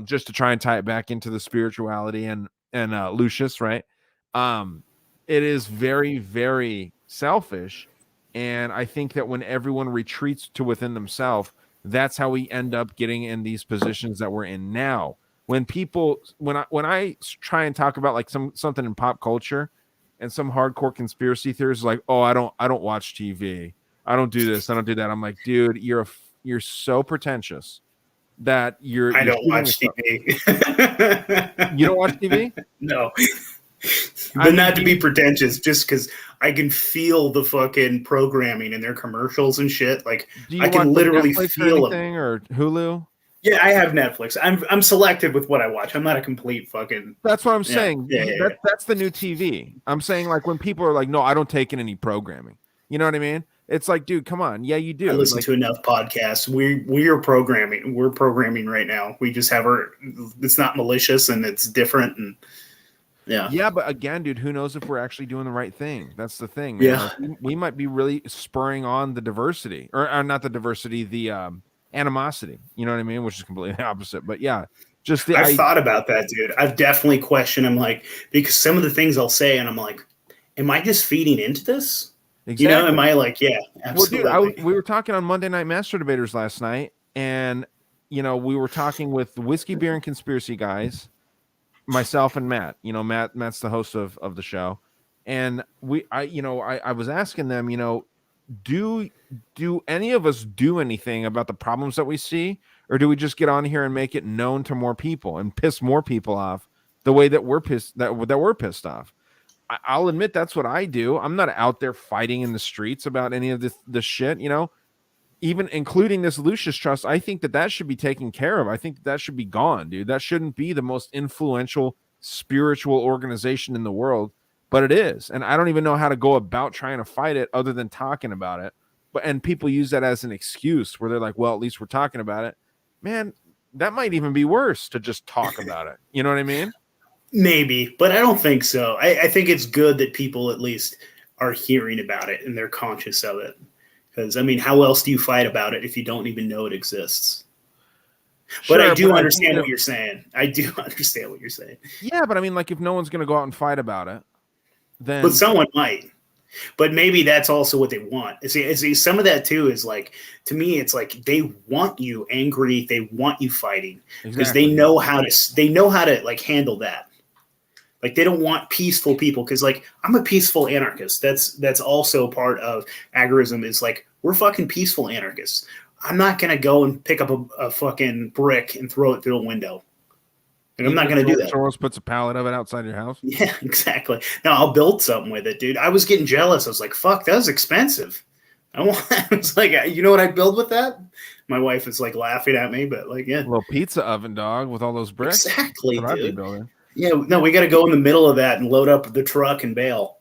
Just to try and tie it back into the spirituality and Lucius, right? It is very, very selfish. And I think that when everyone retreats to within themselves, that's how we end up getting in these positions that we're in now. When I try and talk about like something in pop culture, and some hardcore conspiracy theorists like, oh, I don't watch TV, I don't do this, I don't do that. I'm like, dude, you're so pretentious that I don't watch TV. You don't watch TV? No. But not to be pretentious, just because I can feel the fucking programming in their commercials and shit. Like I can literally feel them. Or Hulu? Yeah, I have Netflix. I'm selective with what I watch. I'm not a complete fucking. That's what I'm saying. Yeah. That's the new TV. I'm saying like when people are like, no, I don't take in any programming. You know what I mean? It's like, dude, come on. Yeah, you do. I listen to enough podcasts. We are programming. We're programming right now. We just have it's not malicious and it's different and. Yeah, but again, dude, who knows if we're actually doing the right thing? That's the thing, man. Yeah, like, we might be really spurring on the diversity, or not the diversity, the animosity. You know what I mean? Which is completely opposite. But yeah, just I've thought about that, dude. I've definitely questioned him, like, because some of the things I'll say, and I'm like, am I just feeding into this? Exactly. You know, am I like, yeah, absolutely. Well, dude, we were talking on Monday Night Master Debaters last night, and you know, we were talking with Whiskey, Beer, and Conspiracy guys. myself and Matt. Matt's the host of the show, and I was asking them, do any of us do anything about the problems that we see, or do we just get on here and make it known to more people and piss more people off the way that we're pissed that we're pissed off? I'll admit that's what I do. I'm not out there fighting in the streets about any of this shit, even including this Lucis Trust. I think that should be taken care of. I think that should be gone, dude. That shouldn't be the most influential spiritual organization in the world, but it is. And I don't even know how to go about trying to fight it other than talking about it. And people use that as an excuse where they're like, well, at least we're talking about it. Man, that might even be worse to just talk about it. You know what I mean? Maybe, but I don't think so. I think it's good that people at least are hearing about it and they're conscious of it. Because, I mean, how else do you fight about it if you don't even know it exists? But I do understand what you're saying. I do understand what you're saying. Yeah, but I mean, like, if no one's going to go out and fight about it, then... But someone might. But maybe that's also what they want. See, some of that, too, is like, to me, it's like they want you angry. They want you fighting. Because they know how to, like, handle that. Like, they don't want peaceful people because, like, I'm a peaceful anarchist. That's also part of agorism is, like, we're fucking peaceful anarchists. I'm not going to go and pick up a fucking brick and throw it through a window. Like, I'm not going to do that. Soros puts a pallet of it outside your house? Yeah, exactly. No, I'll build something with it, dude. I was getting jealous. I was like, fuck, that was expensive. I was like, you know what I'd build with that? My wife is, like, laughing at me, but, like, yeah. A little pizza oven, dog, with all those bricks. Exactly, dude. Yeah, no, we got to go in the middle of that and load up the truck and bail.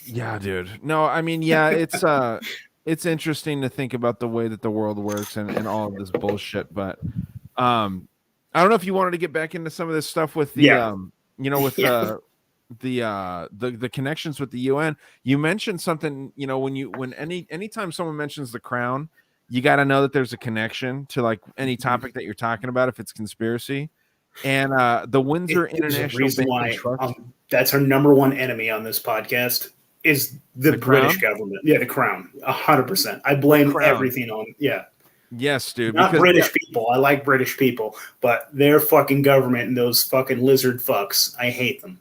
Yeah, dude. No, I mean, yeah, it's interesting to think about the way that the world works and all of this bullshit. But I don't know if you wanted to get back into some of this stuff with the the connections with the UN. You mentioned something, anytime someone mentions the crown, you got to know that there's a connection to like any topic that you're talking about if it's conspiracy. And the Windsor International Bank and Trust. That's our number one enemy on this podcast is the British government. Yeah, the crown. 100%. I blame everything on. Yeah. Yes, dude. Not British people. I like British people, but their fucking government and those fucking lizard fucks. I hate them.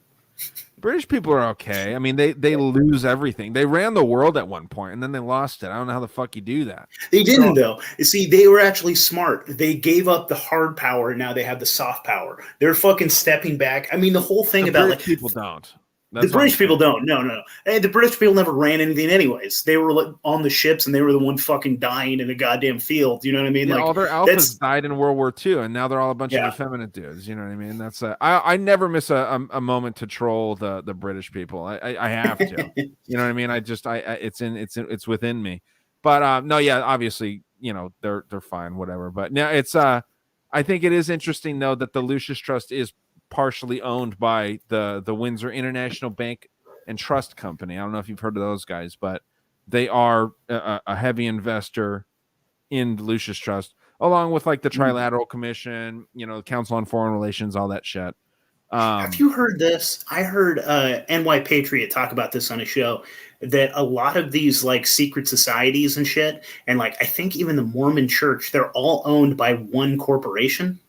British people are okay. I mean, they lose everything. They ran the world at one point, and then they lost it. I don't know how the fuck you do that. They didn't, though. You see, they were actually smart. They gave up the hard power, and now they have the soft power. They're fucking stepping back. I mean, the whole thing about British people don't. The British people don't. No. Hey, the British people never ran anything anyways. They were like on the ships, and they were the one fucking dying in the goddamn field. You know what I mean? Yeah, like all their alphas died in World War II, and now they're all a bunch of effeminate dudes. You know what I mean? That's I never miss a moment to troll the British people. I have to. You know what I mean? It's within me. But no, yeah, obviously, they're fine, whatever. But now it's I think it is interesting though that the Lucis Trust is partially owned by the Windsor International Bank and Trust Company. I don't know if you've heard of those guys, but they are a heavy investor in the Lucis Trust, along with like the Trilateral Commission, the Council on Foreign Relations, all that shit. Have you heard this? I heard NY Patriot talk about this on a show that a lot of these like secret societies and shit, and like I think even the Mormon Church, they're all owned by one corporation.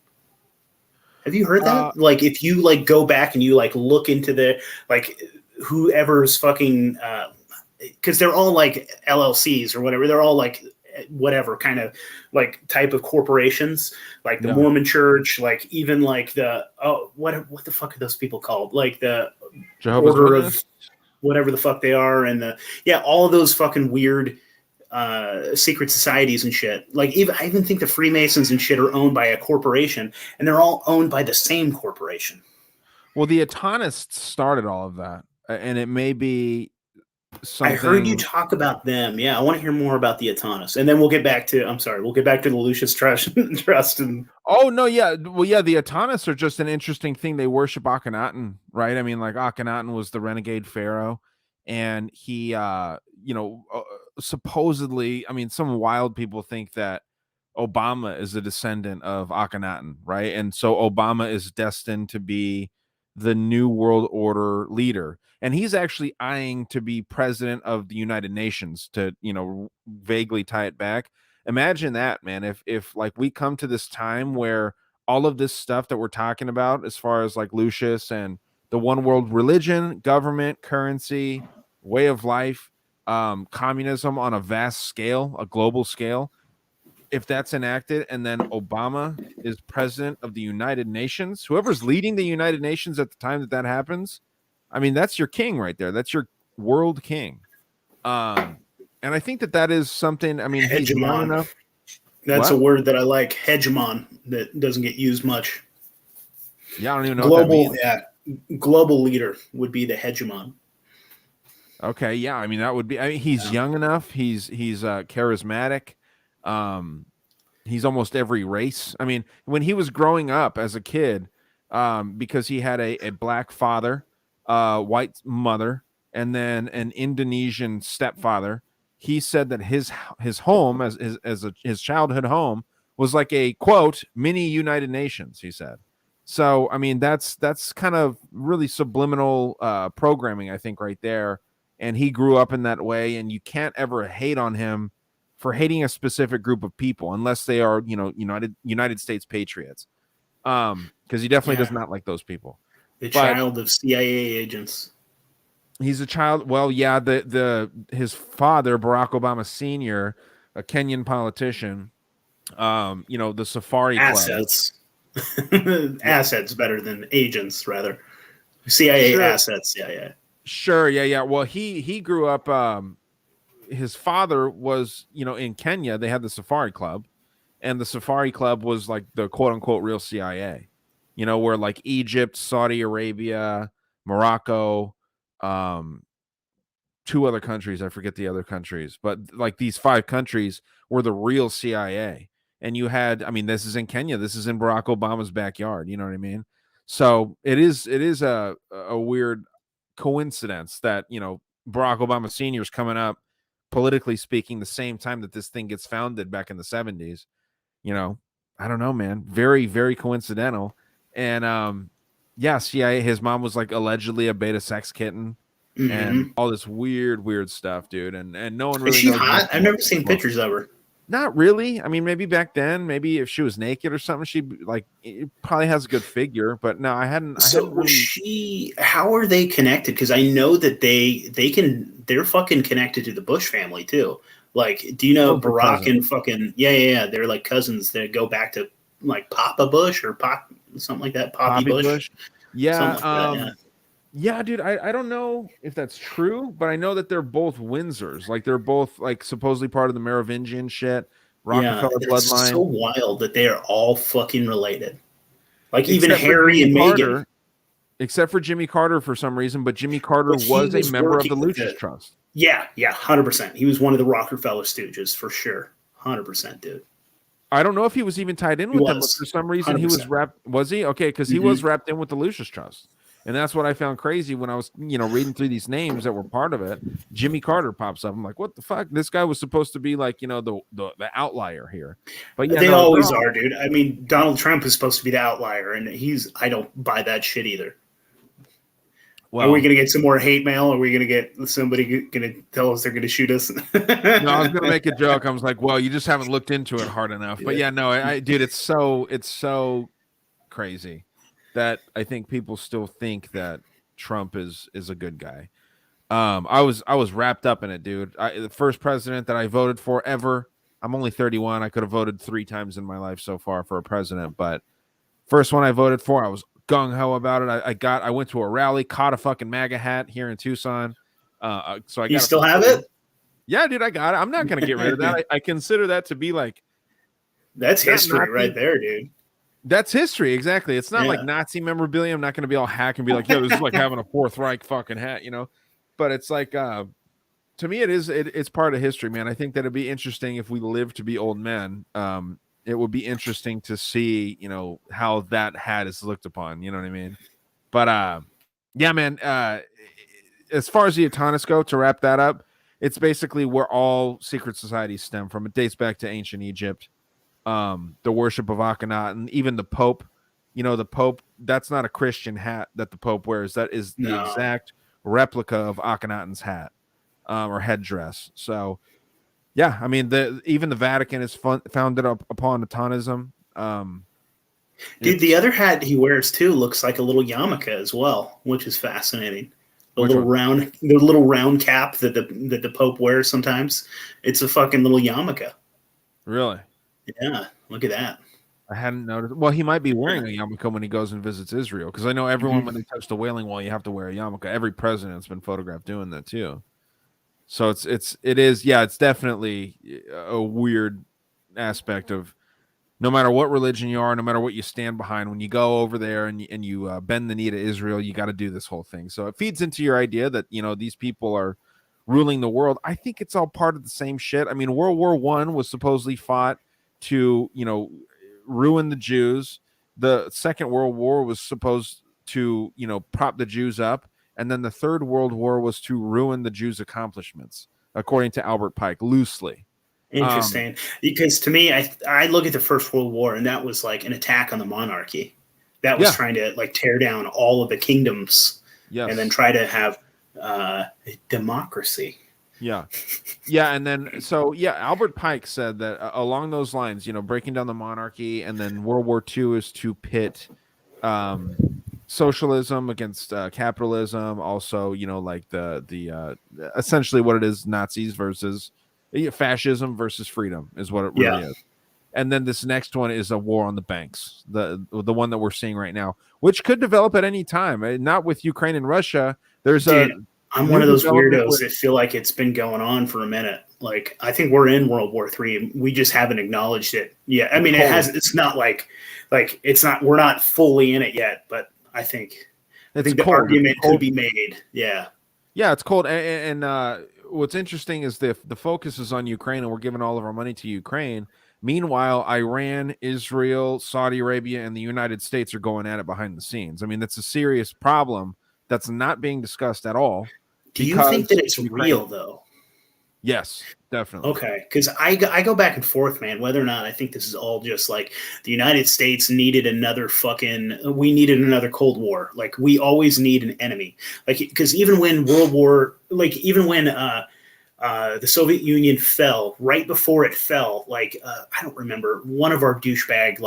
Have you heard that? Like, if you like go back and you like look into the like whoever's fucking, because they're all like LLCs or whatever. They're all like whatever kind of like type of corporations, like the Mormon Church, like even like the what the fuck are those people called? Like the Jehovah's Witness, whatever the fuck they are, and all of those fucking weird secret societies and shit. Like I even think the Freemasons and shit are owned by a corporation, and they're all owned by the same corporation. Well, the Atonists started all of that, and it may be something. I heard you talk about them. Yeah, I want to hear more about the Atonists, and then we'll get back to the Lucis Trust. And oh no, yeah, well, yeah, the Atonists are just an interesting thing. They worship Akhenaten, right? I mean, like Akhenaten was the renegade pharaoh, and he, supposedly, I mean, some wild people think that Obama is a descendant of Akhenaten, right? And so Obama is destined to be the new world order leader, and he's actually eyeing to be president of the United Nations, to vaguely tie it back. Imagine that, man. If like we come to this time where all of this stuff that we're talking about, as far as like Lucius and the one world religion, government, currency, way of life, communism on a vast scale, a global scale, if that's enacted and then Obama is president of the United Nations, whoever's leading the United Nations at the time that happens, I mean, that's your king right there. That's your world king. And I think that is something, I mean, he's young enough. That's a word that I like, hegemon, that doesn't get used much. Yeah, I don't even know what that means. Global leader would be the hegemon. Okay, yeah, I mean, that would be, I mean, he's young enough. He's charismatic. He's almost every race. I mean, when he was growing up as a kid, because he had a black father, white mother, and then an Indonesian stepfather, he said that his home, as his childhood home, was like a quote mini United Nations. He said. So I mean, that's kind of really subliminal programming, I think, right there. And he grew up in that way, and you can't ever hate on him for hating a specific group of people unless they are, you know, United States patriots. Because he definitely does not like those people. Child of CIA agents. He's a child. Well, yeah, his father, Barack Obama Sr., a Kenyan politician, you know, the Safari assets. Assets better than agents, rather. CIA assets, yeah. Sure, yeah. Well, he grew up. His father was, you know, in Kenya. They had the Safari Club, and the Safari Club was like the quote unquote real CIA. You know, where like Egypt, Saudi Arabia, Morocco, two other countries, I forget the other countries, but like these 5 countries were the real CIA. And you had, I mean, this is in Kenya, this is in Barack Obama's backyard, you know what I mean? So it is a weird coincidence that, you know, Barack Obama Sr. is coming up, politically speaking, the same time that this thing gets founded back in the 70s. You know, I don't know, man. Very, very coincidental. And yeah, CIA, his mom was like allegedly a beta sex kitten. And all this weird stuff, dude. And no one really knows. Is she hot? I've never seen pictures of her. Not really. I mean, maybe back then, maybe if she was naked or something, she like probably has a good figure. But no, I hadn't. Really... How are they connected? Because I know that they're fucking connected to the Bush family too. Like, do you know Barack and fucking yeah? They're like cousins that go back to like Papa Bush or something like that. Poppy Bush. Yeah. Like yeah, dude, I don't know if that's true, but I know that they're both Windsors. Like, they're both, like, supposedly part of the Merovingian shit, Rockefeller bloodline. It's so wild that they are all fucking related. Like, even Harry and Meghan. Except for Jimmy Carter for some reason, but Jimmy Carter was a member of the Lucius Trust. Yeah, 100%. He was one of the Rockefeller stooges, for sure. 100%, dude. I don't know if he was even tied in with them, but for some reason 100%. He was wrapped. Was he? Okay, because he was wrapped in with the Lucius Trust. And that's what I found crazy when I was, you know, reading through these names that were part of it. Jimmy Carter pops up. I'm like, what the fuck? This guy was supposed to be like, you know, the outlier here. But yeah, they always are, dude. I mean, Donald Trump is supposed to be the outlier, and I don't buy that shit either. Well, are we going to get some more hate mail? Are we going to get somebody going to tell us they're going to shoot us? No, I was going to make a joke. I was like, well, you just haven't looked into it hard enough. But yeah, no, dude, it's so crazy that I think people still think that Trump is a good guy. I was wrapped up in it, dude. The first president that I voted for ever. I'm only 31. I could have voted 3 times in my life so far for a president, but first one I voted for, I was gung ho about it. I went to a rally, caught a fucking MAGA hat here in Tucson. So you still have it? Yeah, dude, I got it. I'm not gonna get rid of that. I consider that to be like that's history right there, dude. That's history, exactly. It's not like Nazi memorabilia. I'm not going to be all hack and be like, "Yo, this is like having a Fourth Reich fucking hat," you know. But it's like, to me, it's part of history, man. I think that it'd be interesting if we live to be old men. It would be interesting to see, you know, how that hat is looked upon. You know what I mean? But yeah, man. As far as the Atanas go, to wrap that up, it's basically where all secret societies stem from. It dates back to ancient Egypt. The worship of Akhenaten, even the Pope, you know, the Pope, that's not a Christian hat that the Pope wears. That is the exact replica of Akhenaten's hat, or headdress. So yeah, I mean, even the Vatican is founded upon Atanism. Dude, the other hat he wears too looks like a little yarmulke as well, which is fascinating. Which one? The little round cap that the Pope wears sometimes. It's a fucking little yarmulke. Really? Yeah, look at that. I hadn't noticed. Well, he might be wearing a yarmulke when he goes and visits Israel, because I know everyone when they touch the Wailing Wall, you have to wear a yarmulke. Every president's been photographed doing that too. So it's definitely a weird aspect of no matter what religion you are, no matter what you stand behind, when you go over there and you bend the knee to Israel, you got to do this whole thing. So it feeds into your idea that these people are ruling the world. I think it's all part of the same shit. I mean, World War I was supposedly fought to ruin the Jews. The Second World War was supposed to prop the Jews up, and then the Third World War was to ruin the Jews' accomplishments, according to Albert Pike, loosely. Interesting, because to me, I look at the First World War, and that was like an attack on the monarchy. That was trying to like tear down all of the kingdoms, and then try to have democracy. Yeah, and then Albert Pike said that along those lines, breaking down the monarchy, and then World War II is to pit socialism against capitalism. Also, like the essentially what it is, Nazis versus fascism versus freedom is what it really is. And then this next one is a war on the banks, the one that we're seeing right now, which could develop at any time. Not with Ukraine and Russia. I'm one of those weirdos that feel like it's been going on for a minute. Like, I think we're in World War III. We just haven't acknowledged it yet. I mean, it's not like it's not, we're not fully in it yet, but I think the argument could be made. Yeah. Yeah, it's cold. And what's interesting is the focus is on Ukraine, and we're giving all of our money to Ukraine. Meanwhile, Iran, Israel, Saudi Arabia, and the United States are going at it behind the scenes. I mean, that's a serious problem that's not being discussed at all. Do you think that it's real, though? Yes, definitely. Okay, because I go back and forth, man, whether or not I think this is all just like the United States needed we needed another Cold War. Like, we always need an enemy. Like, because even when the Soviet Union fell, right before it fell, I don't remember, one of our douchebag,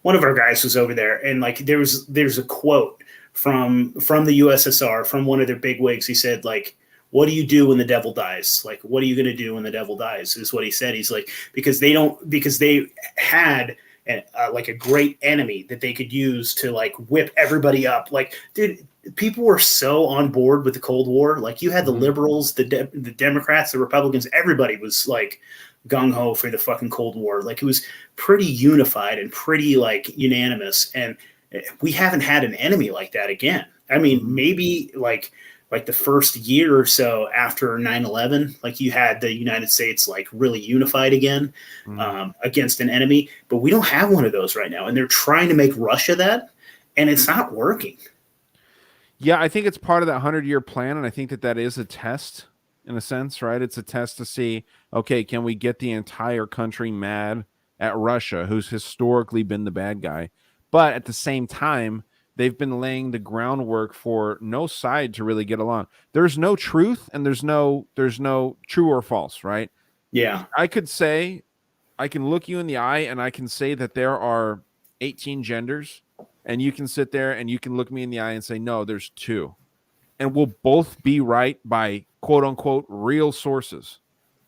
one of our guys was over there, and like there's a quote from the USSR, from one of their bigwigs. He said, like, what do you do when the devil dies? Like, what are you going to do when the devil dies? Is what he said. He's like, because they had a great enemy that they could use to like whip everybody up. Like, dude, people were so on board with the Cold War. Like, you had the liberals, the Democrats, the Republicans, everybody was like gung-ho for the fucking Cold War. Like, it was pretty unified and pretty like unanimous. And we haven't had an enemy like that again. I mean, maybe like the first year or so after 9/11, like you had the United States like really unified again against an enemy, but we don't have one of those right now. And they're trying to make Russia that, and it's not working. Yeah, I think it's part of that 100-year plan, and I think that is a test in a sense, right? It's a test to see, okay, can we get the entire country mad at Russia, who's historically been the bad guy? But at the same time, they've been laying the groundwork for no side to really get along. There's no truth, and there's no true or false, right? Yeah. I can look you in the eye and I can say that there are 18 genders, and you can sit there and you can look me in the eye and say, no, there's 2. And we'll both be right by quote unquote real sources.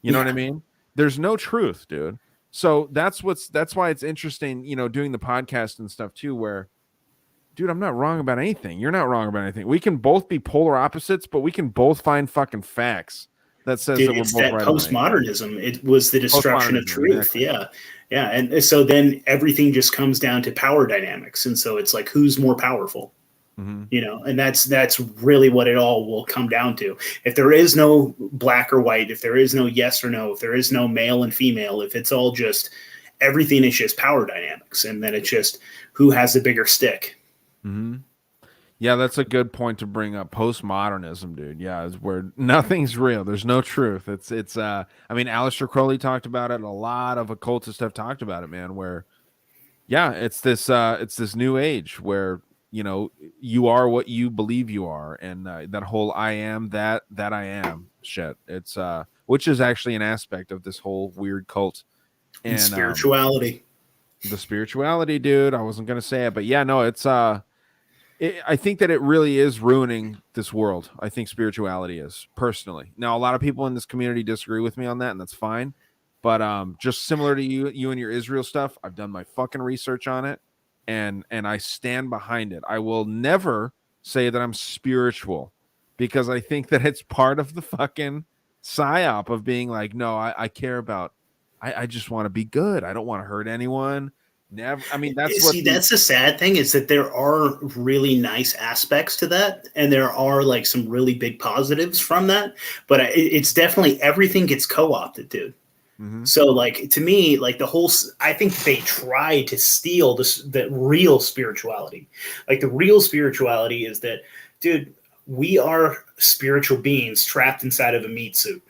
You know what I mean? There's no truth, dude. So that's why it's interesting, doing the podcast and stuff too, where, dude, I'm not wrong about anything. You're not wrong about anything. We can both be polar opposites, but we can both find fucking facts that says that we're both right. Postmodernism. It was the destruction of truth. Exactly. Yeah. Yeah. And so then everything just comes down to power dynamics. And so it's like, who's more powerful? And that's really what it all will come down to. If there is no black or white, if there is no yes or no, if there is no male and female, if it's all just everything is just power dynamics, and then it's just who has the bigger stick. Yeah, that's a good point to bring up. Postmodernism, dude. Yeah, is where nothing's real. There's no truth. It's I mean, Aleister Crowley talked about it. A lot of occultists have talked about it, man, where it's this new age where you are what you believe you are, and that whole I am that I am shit. It's which is actually an aspect of this whole weird cult and spirituality. The spirituality, dude. I wasn't gonna say it, but yeah, no, it's I think that it really is ruining this world. I think spirituality is, personally. Now, a lot of people in this community disagree with me on that, and that's fine. But just similar to you and your Israel stuff, I've done my fucking research on it, and I stand behind it. I will never say that I'm spiritual, because I think that it's part of the fucking psyop of being like, no, I care about. I just want to be good. I don't want to hurt anyone. Never. I mean, that's what. See, that's the sad thing, is that there are really nice aspects to that, and there are like some really big positives from that. But it's definitely, everything gets co-opted, dude. Mhm. So, like, to me, like I think they try to steal the real spirituality. Like, the real spirituality is that, dude, we are spiritual beings trapped inside of a meat suit.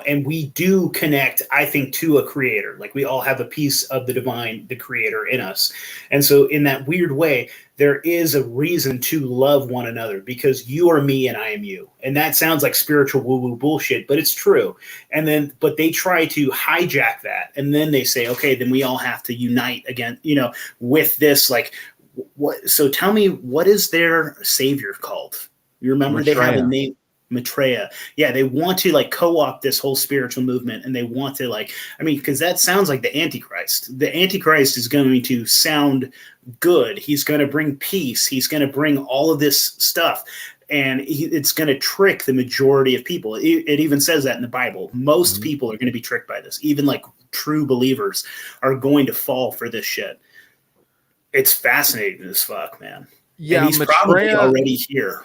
And we do connect, I think, to a creator. Like, we all have a piece of the divine, the creator, in us. And so in that weird way, there is a reason to love one another, because you are me and I am you. And that sounds like spiritual woo-woo bullshit, but it's true. But they try to hijack that. And then they say, okay, then we all have to unite again, with this, like, what? So tell me, what is their savior called? You remember they have a Maitreya. name. Maitreya. Yeah, they want to like co-opt this whole spiritual movement, and they want to because that sounds like the Antichrist. The Antichrist is going to sound good. He's going to bring peace. He's going to bring all of this stuff, and it's going to trick the majority of people. It even says that in the Bible. Most Mhm. people are going to be tricked by this. Even like true believers are going to fall for this shit. It's fascinating as fuck, man. And Yeah, he's probably Maitreya. already here.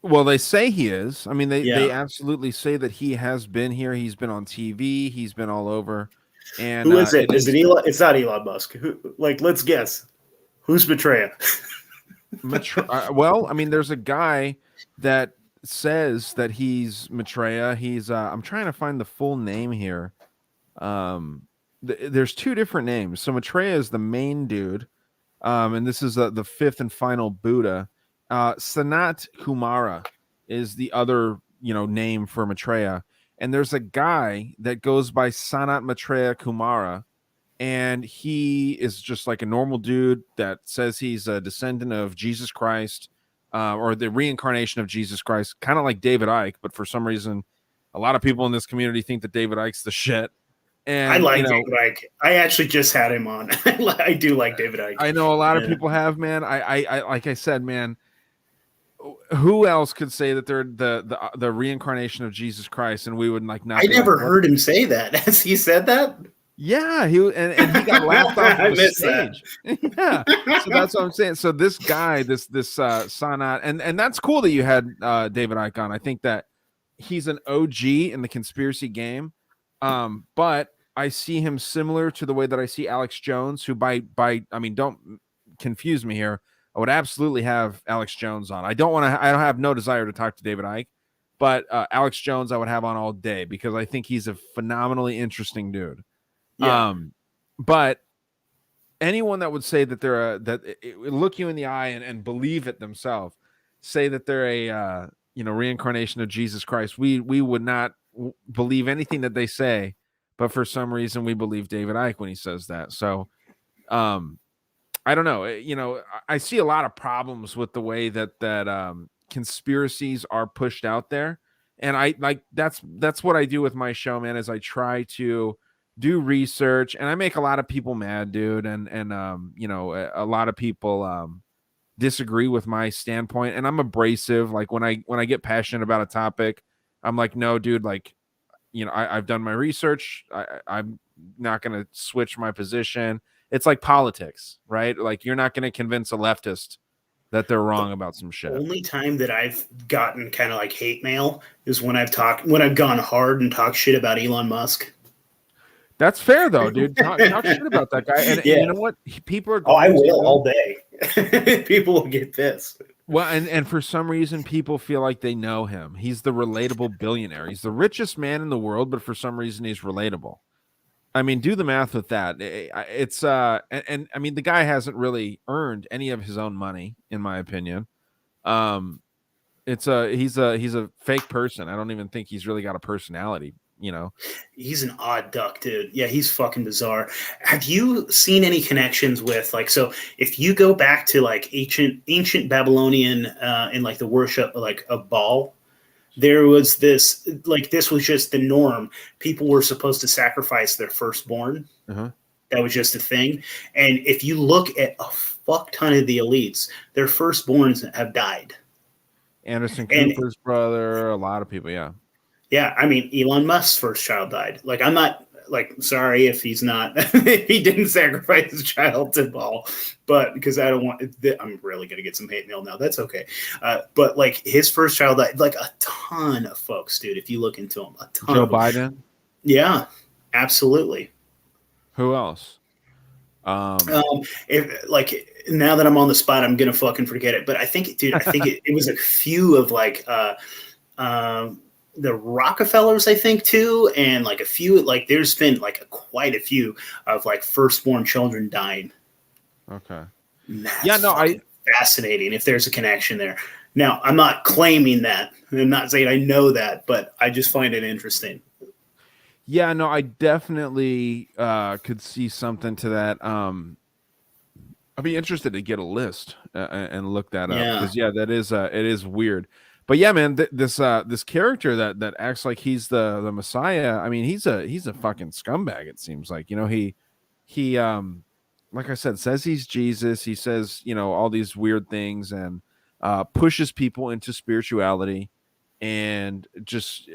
Well, they say he is. I mean, they Yeah. absolutely say that he has been here. He's been on TV. He's been all over, and Who is it? it Is it is Elon? It's not Elon Musk. Let's guess. Who's Betraya? well. I mean, there's a guy that says that he's Maitreya. He's I'm trying to find the full name here. There's two different names. So Maitreya is the main dude, and this is the fifth and final Buddha. Sanat Kumara is the other, name for Maitreya. And there's a guy that goes by Sanat Maitreya Kumara, and he is just like a normal dude that says he's a descendant of Jesus Christ, or the reincarnation of Jesus Christ, kind of like David Icke. But for some reason, a lot of people in this community think that David Icke's the shit. I And, like David Icke. I actually just had him on. I do like David Icke. I know a lot of Yeah. people have, man. I like I said, man, who else could say that they're the reincarnation of Jesus Christ, and we would like not I be never like, heard him say that. Has he said that? yeah, and he got laughed off I of a missed that. stage. Yeah, so that's what I'm saying. So this guy, this Sanat, and that's cool that you had David Icke on. I think that he's an OG in the conspiracy game, but I see him similar to the way that I see Alex Jones, who by I mean, don't confuse me here. I would absolutely have Alex Jones on. I don't have no desire to talk to David Icke, but Alex Jones I would have on all day, because I think he's a phenomenally interesting dude. Yeah. But anyone that would say that they're look you in the eye and believe it themselves, say that they're a reincarnation of Jesus Christ, we would not believe anything that they say. But for some reason, we believe David Icke when he says that. So, I don't know. I see a lot of problems with the way that conspiracies are pushed out there, and I like that's what I do with my show, man. Is I try to do research, and I make a lot of people mad, dude, and a lot of people disagree with my standpoint, and I'm abrasive. Like when I get passionate about a topic, I'm like, no, dude, like I've done my research. I'm not going to switch my position. It's like politics, right? Like you're not going to convince a leftist that they're wrong about some shit. Only time that I've gotten kind of like hate mail is when I've gone hard and talked shit about Elon Musk. That's fair though, dude. Talk shit about that guy, and Yeah. you know what? People are Oh, I going will to all day. People will get pissed. well, and for some reason, people feel like they know him. He's the relatable billionaire. He's the richest man in the world, but for some reason, he's relatable. I mean, do the math with that. It's and I mean, the guy hasn't really earned any of his own money, in my opinion. He's a fake person. I don't even think he's really got a personality. you know. He's an odd duck, dude. Yeah, he's fucking bizarre. Have you seen any connections with like so if you go back to like ancient Babylonian and like the worship like of Baal, there was this like this was just the norm. People were supposed to sacrifice their firstborn. Uh-huh. That was just a thing. And if you look at a fuck ton of the elites, their firstborns have died. Anderson And Cooper's brother, a lot of people, yeah. yeah, I mean, Elon Musk's first child died. Like, I'm not like sorry if he's not if he didn't sacrifice his child to Baal, but because I don't want, I'm really gonna get some hate mail now. That's okay. But like his first child died. Like a ton of folks, dude. If you look into them, a ton. Joe of them. Biden. Yeah, absolutely. Who else? If like now that I'm on the spot, I'm gonna fucking forget it. But I think, dude, it was a few of like the Rockefellers, I think too, and like a few like there's been like quite a few of like firstborn children dying. Okay. Yeah, no, fascinating if there's a connection there. Now, I'm not claiming that. I'm not saying I know that, but I just find it interesting. Yeah, no, I definitely could see something to that. I'd be interested to get a list and look that up because that is it is weird. But yeah, man, this character that acts like he's the Messiah. I mean, he's a fucking scumbag. It seems like, you know, he like I said, says he's Jesus. He says, you know, all these weird things and pushes people into spirituality, and just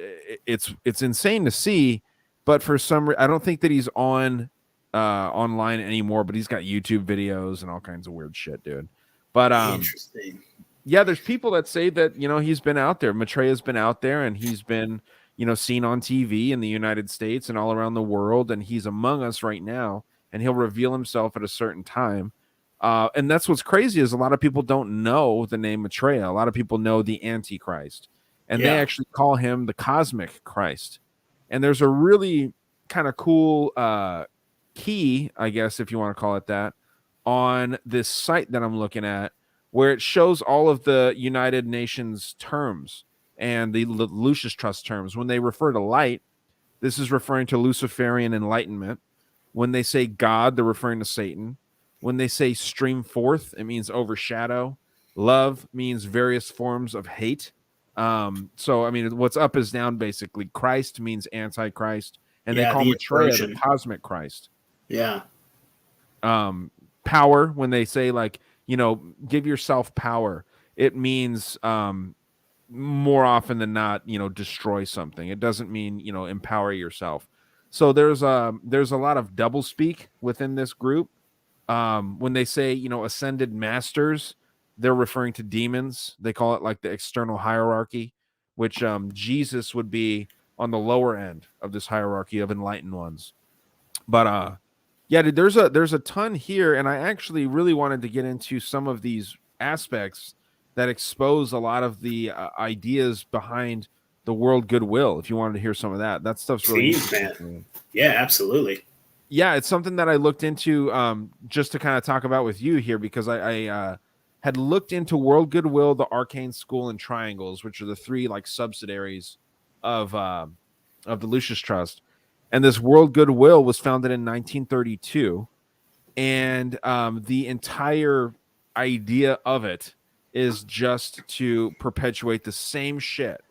it's insane to see. But for some, I don't think that he's on online anymore. But he's got YouTube videos and all kinds of weird shit, dude. But interesting. Yeah, there's people that say that, you know, he's been out there. Maitreya's been out there, and he's been, you know, seen on TV in the United States and all around the world, and he's among us right now, and he'll reveal himself at a certain time. And that's what's crazy is a lot of people don't know the name Maitreya. A lot of people know the Antichrist, and they actually call him the Cosmic Christ. And there's a really kind of cool key, I guess, if you want to call it that, on this site that I'm looking at, where it shows all of the United Nations terms and the Lucis Trust terms. When they refer to light, this is referring to Luciferian enlightenment. When they say God, they're referring to Satan. When they say stream forth, it means overshadow. Love means various forms of hate. So, I mean, what's up is down, basically. Christ means Antichrist. And they call Maitreya the Cosmic Christ. Yeah. Power, when they say, like, you know, give yourself power, it means more often than not, you know, destroy something. It doesn't mean, you know, empower yourself. So there's a lot of doublespeak within this group. When they say, you know, ascended masters, they're referring to demons. They call it like the external hierarchy, which Jesus would be on the lower end of this hierarchy of enlightened ones. But yeah, dude, there's a ton here, and I actually really wanted to get into some of these aspects that expose a lot of the ideas behind the world goodwill. If you wanted to hear some of that stuff's really interesting. Yeah, absolutely. Yeah, it's something that I looked into just to kind of talk about with you here, because I had looked into World Goodwill, the Arcane School, and Triangles, which are the three like subsidiaries of the Lucis Trust. And this World Goodwill was founded in 1932, and the entire idea of it is just to perpetuate the same shit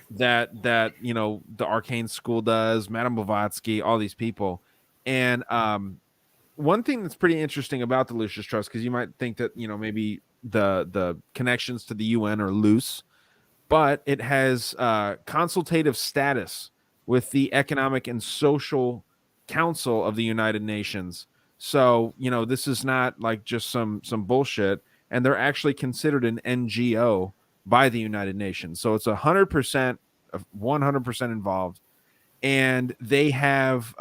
that you know the Arcane School does, Madame Blavatsky, all these people. And one thing that's pretty interesting about the Lucis Trust, because you might think that, you know, maybe the connections to the UN are loose, but it has consultative status with the Economic and Social Council of the United Nations. So, you know, this is not like just some bullshit, and they're actually considered an NGO by the United Nations. So it's 100% involved, and they have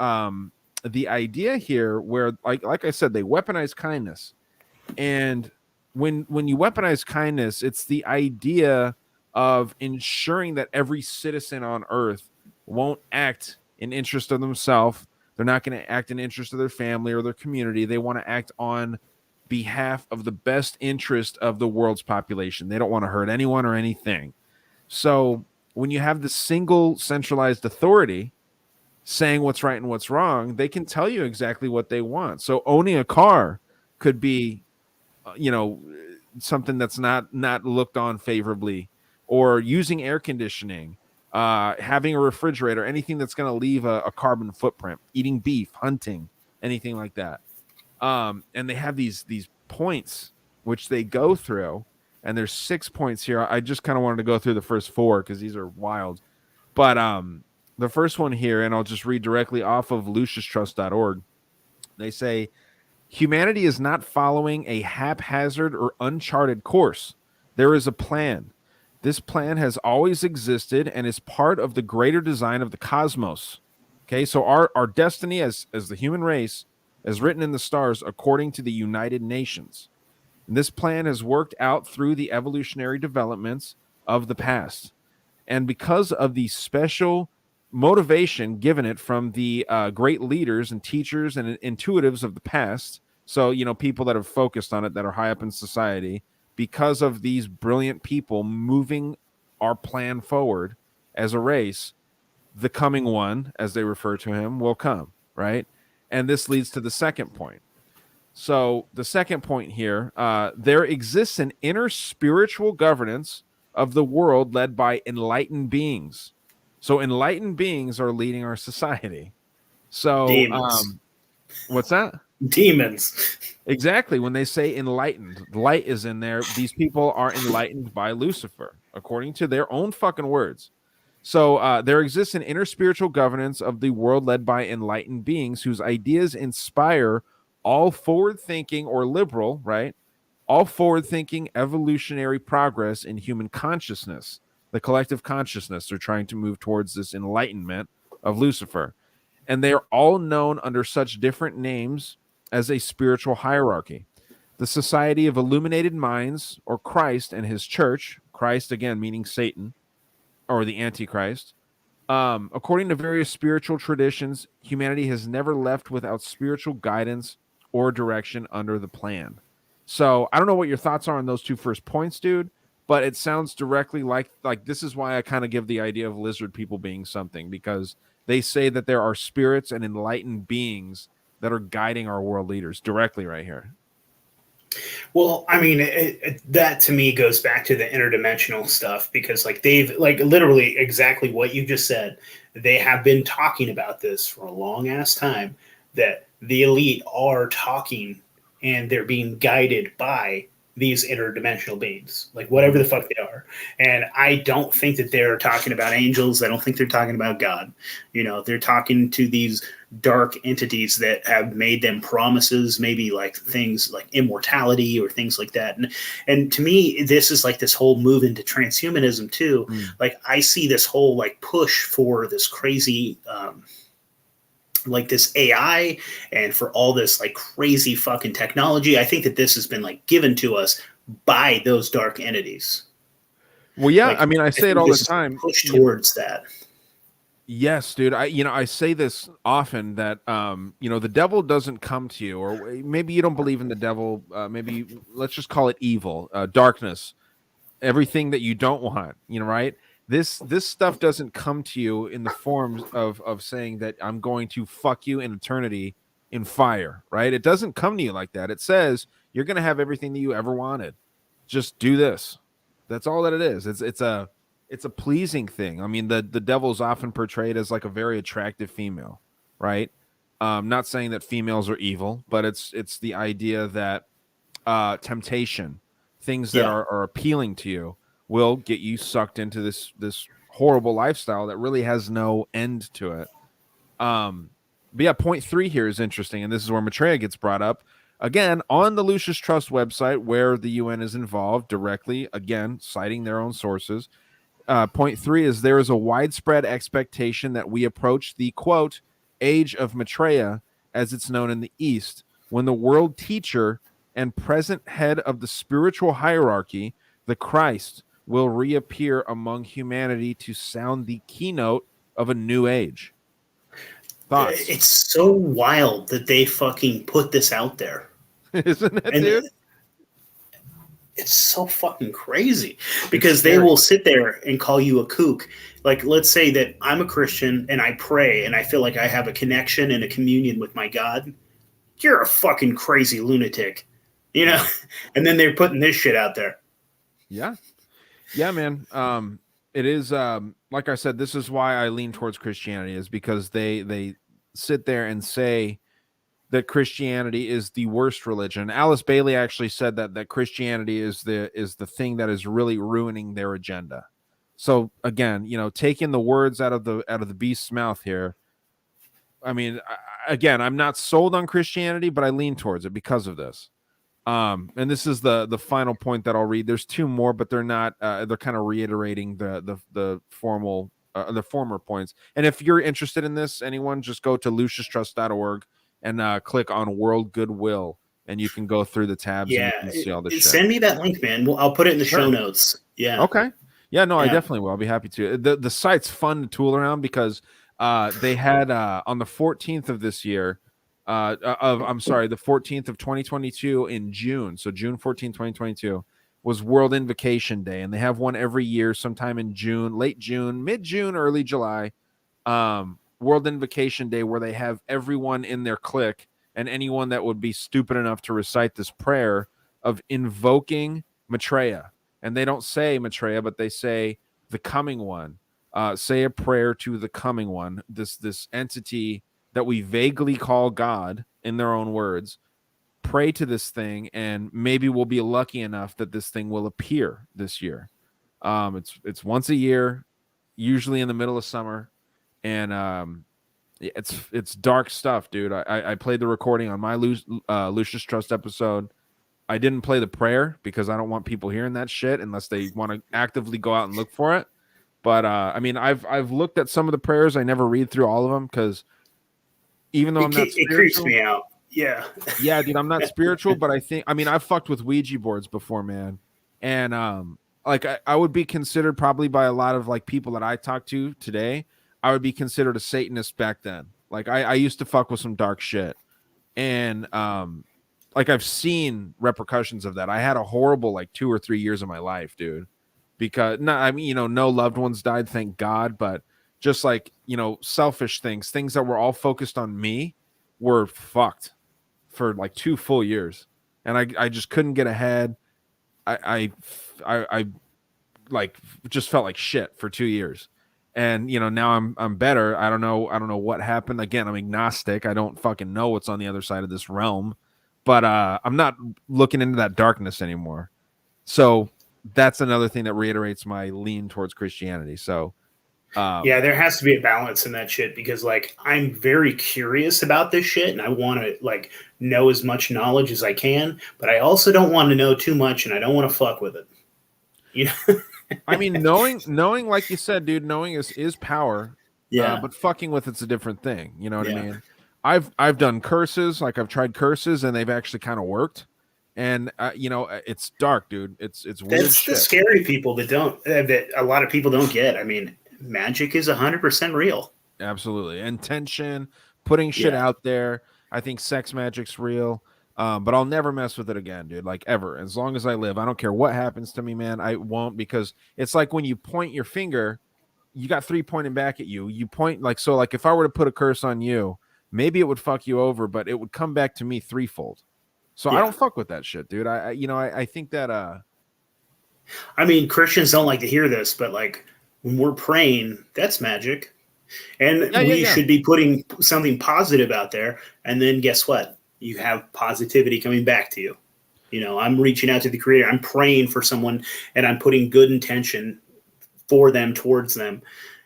the idea here where, like I said, they weaponize kindness. And when you weaponize kindness, it's the idea of ensuring that every citizen on Earth won't act in interest of themselves. They're not going to act in interest of their family or their community. They want to act on behalf of the best interest of the world's population. They don't want to hurt anyone or anything. So when you have the single centralized authority, saying what's right and what's wrong. They can tell you exactly what they want. So owning a car could be, something that's not looked on favorably, or using air conditioning, having a refrigerator, anything that's going to leave a carbon footprint, eating beef, hunting, anything like that. And they have these points which they go through, and there's 6 points here. I just kind of wanted to go through the first 4 because these are wild. But the first one here, and I'll just read directly off of luciustrust.org. They say, humanity is not following a haphazard or uncharted course. There is a plan. This plan has always existed and is part of the greater design of the cosmos. Okay, so our destiny as the human race is written in the stars according to the United Nations. And this plan has worked out through the evolutionary developments of the past. And because of the special motivation given it from the great leaders and teachers and intuitives of the past, so, people that have focused on it, that are high up in society, because of these brilliant people moving our plan forward as a race, the coming one, as they refer to him, will come, right? And this leads to the second point. So the second point here, there exists an inner spiritual governance of the world led by enlightened beings. So enlightened beings are leading our society. So Demons. What's that? Demons. Exactly. When they say enlightened, light is in there. These people are enlightened by Lucifer, according to their own fucking words. So there exists an inner spiritual governance of the world led by enlightened beings whose ideas inspire all forward-thinking or liberal, right? All forward-thinking evolutionary progress in human consciousness, the collective consciousness. They're trying to move towards this enlightenment of Lucifer. And they are all known under such different names as a spiritual hierarchy. The Society of Illuminated Minds, or Christ and his church, Christ again meaning Satan, or the Antichrist. According to various spiritual traditions, humanity has never left without spiritual guidance or direction under the plan. So I don't know what your thoughts are on those 2 first points, dude, but it sounds directly like this is why I kind of give the idea of lizard people being something, because they say that there are spirits and enlightened beings that are guiding our world leaders directly right here. Well, I mean, that to me goes back to the interdimensional stuff, because they've literally exactly what you just said. They have been talking about this for a long ass time, that the elite are talking and they're being guided by these interdimensional beings, whatever the fuck they are. And I don't think that they're talking about angels. I don't think they're talking about God. They're talking to these dark entities that have made them promises, maybe things like immortality or things like that. And to me, this is this whole move into transhumanism too. I see this whole push for this crazy, this AI, and for all this crazy fucking technology. I think that this has been given to us by those dark entities. Well, yeah, I mean, I say it all the time. Push towards that. Yes, dude. I say this often that the devil doesn't come to you, or maybe you don't believe in the devil. Maybe let's just call it evil, darkness, everything that you don't want. Right? This stuff doesn't come to you in the forms of saying that I'm going to fuck you in eternity in fire, right? It doesn't come to you like that. It says you're going to have everything that you ever wanted. Just do this. That's all that it is. It's a pleasing thing. I mean, the devil is often portrayed as a very attractive female, right? Not saying that females are evil, but it's the idea that temptation, things that are appealing to you, will get you sucked into this horrible lifestyle that really has no end to it. But yeah, point 3 here is interesting, and this is where Maitreya gets brought up again on the Lucis Trust website, where the UN is involved directly, again citing their own sources. Point 3 is there is a widespread expectation that we approach the quote age of Maitreya, as it's known in the East, when the world teacher and present head of the spiritual hierarchy, the Christ, will reappear among humanity to sound the keynote of a new age. Thoughts? It's so wild that they fucking put this out there. Isn't it, dude? it's so fucking crazy because they will sit there and call you a kook. Like, let's say that I'm a Christian and I pray and I feel like I have a connection and a communion with my God. You're a fucking crazy lunatic, you know? Yeah. And then they're putting this shit out there. Yeah. Yeah, man. It is like I said, this is why I lean towards Christianity, is because they sit there and say that Christianity is the worst religion. Alice Bailey actually said that Christianity is the thing that is really ruining their agenda. So again, taking the words out of the beast's mouth here. I mean, again, I'm not sold on Christianity, but I lean towards it because of this. And this is the final point that I'll read. There's two more, but they're not. They're kind of reiterating the former points. And if you're interested in this, anyone, just go to luciustrust.org and click on World Goodwill, and you can go through the tabs and you can see all this shit. Send me that link, man. I'll put it in the show notes. Yeah. Okay. Yeah. No, I definitely will. I'll be happy to. The site's fun to tool around because they had on the 14th of this year. The 14th of 2022 in June. So June 14, 2022 was World Invocation Day, and they have one every year, sometime in June, late June, mid-June, early July. World Invocation Day, where they have everyone in their clique and anyone that would be stupid enough to recite this prayer of invoking Maitreya. And they don't say Maitreya, but they say the coming one. Say a prayer to the coming one, this entity that we vaguely call God in their own words. Pray to this thing, and maybe we'll be lucky enough that this thing will appear this year. It's once a year, usually in the middle of summer, and it's dark stuff, dude. I played the recording on my Lucius Trust episode. I didn't play the prayer because I don't want people hearing that shit unless they want to actively go out and look for it. But I mean, I've looked at some of the prayers. I never read through all of them because even though I'm not spiritual, it creeps me out. Yeah. Yeah, dude, I'm not spiritual, but I've fucked with Ouija boards before, man. And like I would be considered probably by a lot of like people that I talk to today, I would be considered a Satanist back then. Like I used to fuck with some dark shit. And like I've seen repercussions of that. I had a horrible like 2 or 3 years of my life, dude. Because no loved ones died, thank God, but just like, selfish things that were all focused on me were fucked for like 2 full years, and I just couldn't get ahead. I like just felt like shit for 2 years, and now I'm better. I don't know what happened. Again, I'm agnostic. I don't fucking know what's on the other side of this realm, but I'm not looking into that darkness anymore. So that's another thing that reiterates my lean towards Christianity. So yeah, there has to be a balance in that shit because like I'm very curious about this shit and I want to like know as much knowledge as I can, but I also don't want to know too much and I don't want to fuck with it. I mean, knowing like you said, dude, knowing is power. Yeah. But fucking with it's a different thing. You know what I mean? I've done curses, like I've tried curses and they've actually kind of worked. And it's dark, dude. It's weird. That's shit. The scary people that a lot of people don't get. I mean, magic is 100% real. Absolutely. Intention, putting shit out there. I think sex magic's real. But I'll never mess with it again, dude. Like ever. As long as I live. I don't care what happens to me, man. I won't, because it's like when you point your finger, you got 3 pointing back at you. You point like if I were to put a curse on you, maybe it would fuck you over, but it would come back to me threefold. So I don't fuck with that shit, dude. I think that I mean, Christians don't like to hear this, but like when we're praying, that's magic. And we should be putting something positive out there. And then guess what? You have positivity coming back to you. I'm reaching out to the Creator. I'm praying for someone and I'm putting good intention for them, towards them.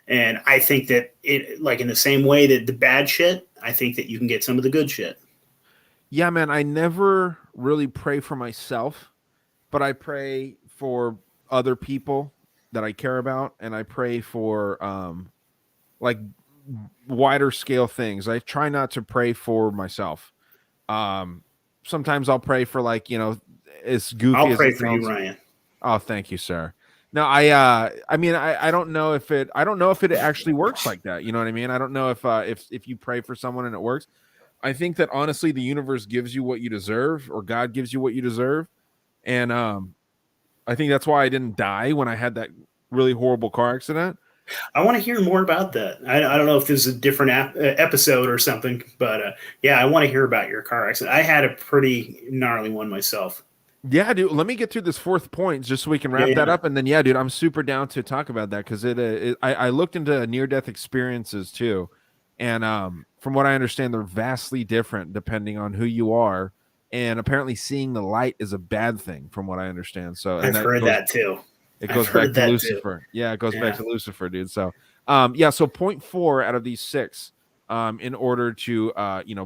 And I think that it, like in the same way that the bad shit, I think that you can get some of the good shit. Yeah, man, I never really pray for myself, but I pray for other people that I care about, and I pray for like wider scale things. I try not to pray for myself. Sometimes I'll pray for like, as goofy I'll as pray it for sounds. you, Ryan. Oh, thank you, sir. No, I mean, I don't know if it actually works like that. You know what I mean? I don't know if you pray for someone and it works. I think that honestly, the universe gives you what you deserve, or God gives you what you deserve. And I think that's why I didn't die when I had that really horrible car accident. I want to hear more about that. I don't know if this is a different episode or something, but yeah, I want to hear about your car accident. I had a pretty gnarly one myself. Yeah, dude. Let me get through this fourth point just so we can wrap that Yeah. up, and then yeah, dude, I'm super down to talk about that because I looked into near-death experiences too, and from what I understand, they're vastly different depending on who you are, and apparently seeing the light is a bad thing from what I understand. So, and I've that heard goes that too. it I've goes back heard to that too. Lucifer. Yeah, it goes back Yeah. to Lucifer, dude. So, yeah. So point four out of these six, in order to,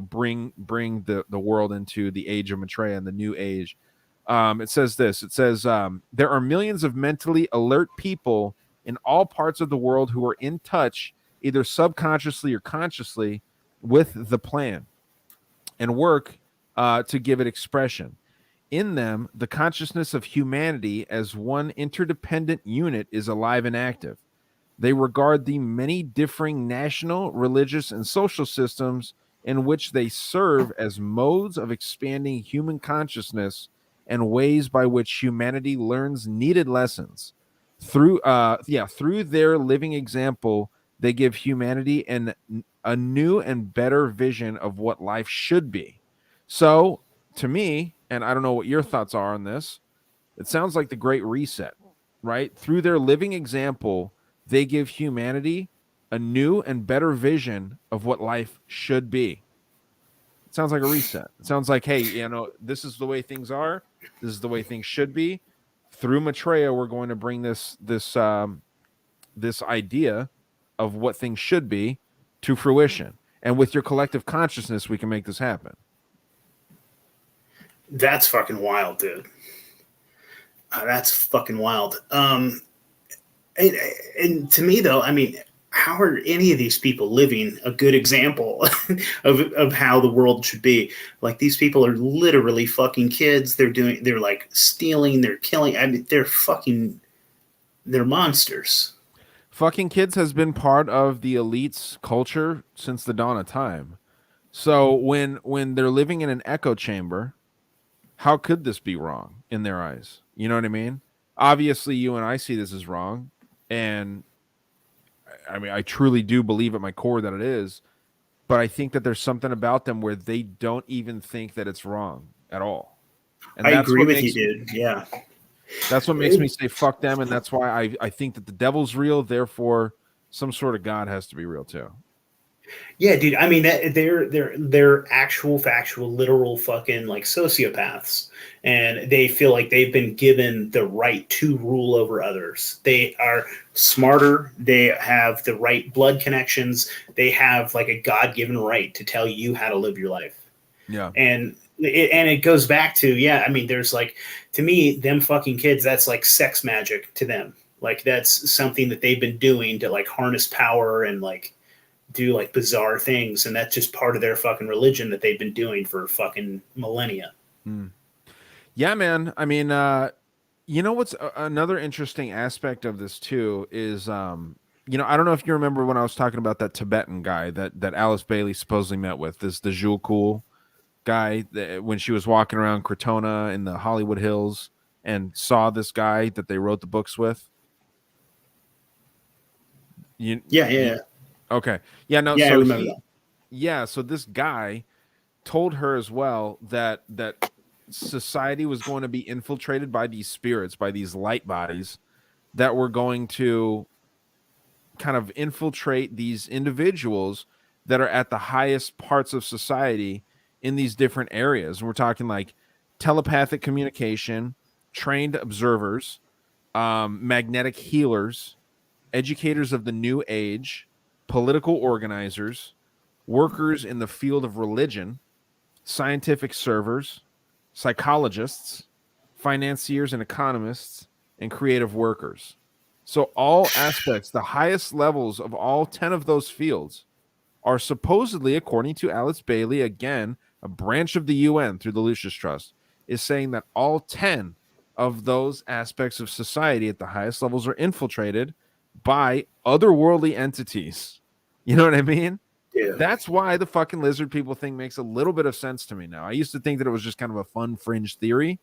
bring the world into the age of Maitreya and the new age, it says this. It says there are millions of mentally alert people in all parts of the world who are in touch, either subconsciously or consciously, with the plan and work to give it expression. In them, the consciousness of humanity as one interdependent unit is alive and active. They regard the many differing national, religious, and social systems in which they serve as modes of expanding human consciousness and ways by which humanity learns needed lessons. Through their living example, they give humanity a new and better vision of what life should be. So, to me, and I don't know what your thoughts are on this, it sounds like the Great Reset, right? Through their living example, they give humanity a new and better vision of what life should be. It sounds like a reset. It sounds like, hey, this is the way things are. This is the way things should be. Through Maitreya, we're going to bring this idea of what things should be to fruition. And with your collective consciousness, we can make this happen. That's fucking wild, dude. That's fucking wild. And to me, though, I mean, how are any of these people living a good example of how the world should be? Like, these people are literally fucking kids. They're like stealing, they're killing. I mean, they're monsters. Fucking kids has been part of the elite's culture since the dawn of time. So when they're living in an echo chamber, how could this be wrong in their eyes? You know what I mean? Obviously, you and I see this as wrong, and I mean, I truly do believe at my core that it is, but I think that there's something about them where they don't even think that it's wrong at all. And I that's agree what with you, makes dude. Yeah. that's what makes me say fuck them, and that's why I think that the devil's real, therefore some sort of God has to be real too. Yeah, dude. I mean, they're actual, factual, literal fucking like sociopaths, and they feel like they've been given the right to rule over others. They are smarter. They have the right blood connections. They have like a God-given right to tell you how to live your life. Yeah. And it goes back to, yeah. I mean, there's like, to me, them fucking kids. That's like sex magic to them. Like, that's something that they've been doing to like harness power and like do like bizarre things, and that's just part of their fucking religion that they've been doing for fucking millennia. Yeah, man. I mean, what's another interesting aspect of this too is, I don't know if you remember when I was talking about that Tibetan guy that Alice Bailey supposedly met with, the Jules Cool guy, when she was walking around Crotona in the Hollywood Hills and saw this guy that they wrote the books with. Yeah. Okay. Yeah, no, Yeah, I so remember that. yeah, so this guy told her as well that society was going to be infiltrated by these spirits, by these light bodies that were going to kind of infiltrate these individuals that are at the highest parts of society in these different areas. We're talking like telepathic communication, trained observers, magnetic healers, educators of the new age, political organizers, workers in the field of religion, scientific servers, psychologists, financiers and economists, and creative workers. So all aspects, the highest levels of all 10 of those fields are supposedly, according to Alice Bailey, again, a branch of the UN through the Lucis Trust, is saying that all 10 of those aspects of society at the highest levels are infiltrated by otherworldly entities. You know what I mean? Yeah. That's why the fucking lizard people thing makes a little bit of sense to me now. I used to think that it was just kind of a fun fringe theory,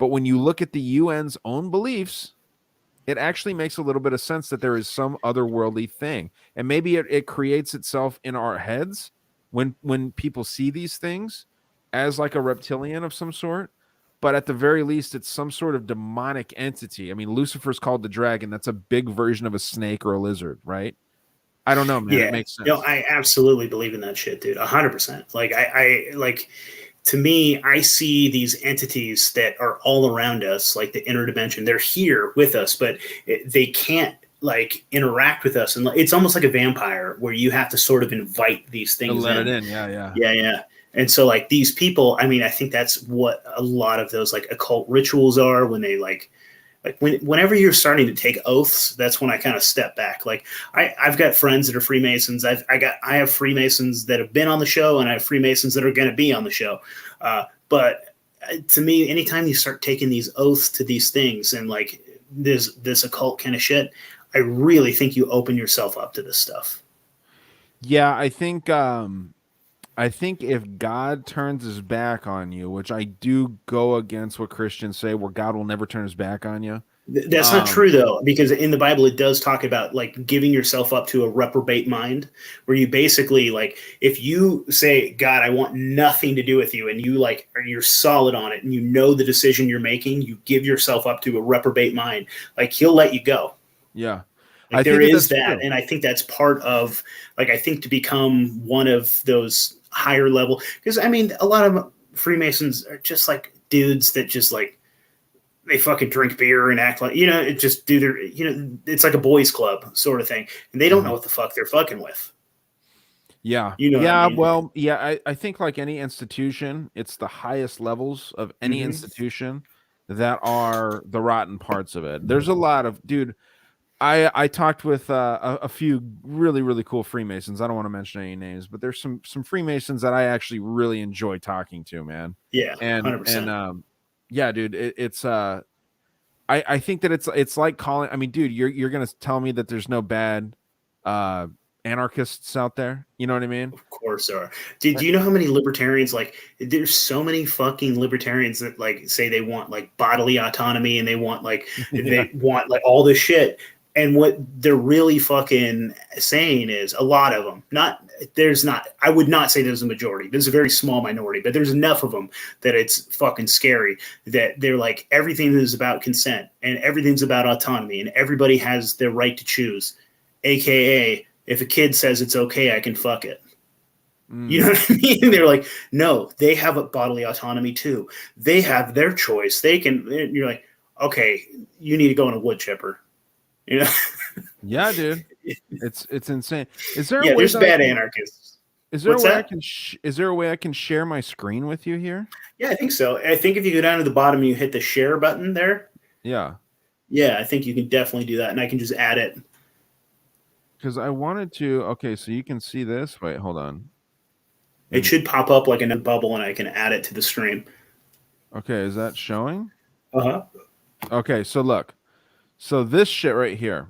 But when you look at the UN's own beliefs, it actually makes a little bit of sense that there is some otherworldly thing. And maybe it creates itself in our heads when people see these things as like a reptilian of some sort. But at the very least, it's some sort of demonic entity. I mean, Lucifer's called the dragon. That's a big version of a snake or a lizard, right? I don't know, man. Yeah, It makes sense. no, I absolutely believe in that shit, dude. 100%. Like I like, to me, I see these entities that are all around us, like the interdimension. They're here with us, but they can't like interact with us, and it's almost like a vampire where you have to sort of invite these To things let in. it in. Yeah, yeah. Yeah, yeah. And so like these people, I mean, I think that's what a lot of those like occult rituals are, when they like whenever you're starting to take oaths, that's when I kind of step back. Like I've got friends that are Freemasons. I have Freemasons that have been on the show, and I have Freemasons that are going to be on the show. But to me, anytime you start taking these oaths to these things and like this occult kind of shit, I really think you open yourself up to this stuff. Yeah, I think if God turns his back on you, which I do go against what Christians say, where God will never turn his back on you. That's not true, though, because in the Bible it does talk about like giving yourself up to a reprobate mind, where you basically like, if you say, God, I want nothing to do with you, and you like you're solid on it, and you know the decision you're making, you give yourself up to a reprobate mind, like he'll let you go. Yeah. Like there is that, and I think that's part of like, I think to become one of those higher level, because I mean a lot of Freemasons are just like dudes that just like they fucking drink beer and act like, it just do their, it's like a boys club sort of thing, and they don't know what the fuck they're fucking with. Yeah. Yeah, I mean? Well, yeah, I think like any institution, it's the highest levels of any institution that are the rotten parts of it. There's a lot of, dude, I talked with a few really, really cool Freemasons. I don't want to mention any names, but there's some Freemasons that I actually really enjoy talking to, man. Yeah, and 100%. and yeah, dude, it's I think that it's like calling. I mean, dude, you're gonna tell me that there's no bad anarchists out there? You know what I mean? Of course there are. Do you know how many libertarians, like there's so many fucking libertarians that like say they want like bodily autonomy, and they want like they want like all this shit. And what they're really fucking saying is, a lot of them, I would not say there's a majority. There's a very small minority, but there's enough of them that it's fucking scary, that they're like, everything is about consent and everything's about autonomy and everybody has their right to choose. AKA, if a kid says it's okay, I can fuck it. You know what I mean? They're like, no, they have a bodily autonomy too. They have their choice. They can, you're like, okay, you need to go in a wood chipper. You know? Yeah, dude, it's insane. Is there a way there's bad anarchists? Is there a way is there a way I can share my screen with you here? Yeah, I think so. I think if you go down to the bottom and you hit the share button there. Yeah, I think you can definitely do that, and I can just add it. Because I wanted to. Okay, so you can see this. Wait, hold on. It should pop up like a bubble, and I can add it to the stream. Okay, is that showing? Okay, so look. So this shit right here,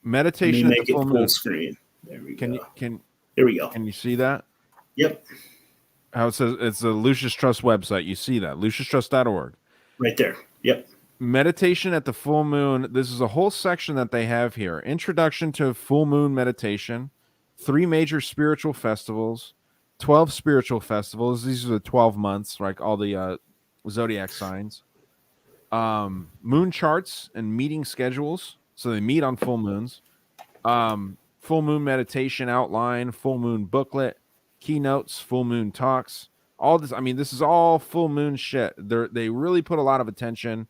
meditation at the full screen. There we go. There we go. Can you see that? Yep. How it says it's the Lucis Trust website. You see that, lucistrust.org. Right there. Yep. Meditation at the full moon. This is a whole section that they have here. Introduction to full moon meditation, 3 major spiritual festivals, 12 spiritual festivals. These are the 12 months, like all the zodiac signs. Moon charts and meeting schedules, so they meet on full moons. Full moon meditation outline, full moon booklet, keynotes, full moon talks, all this. I mean, this is all full moon shit. They really put a lot of attention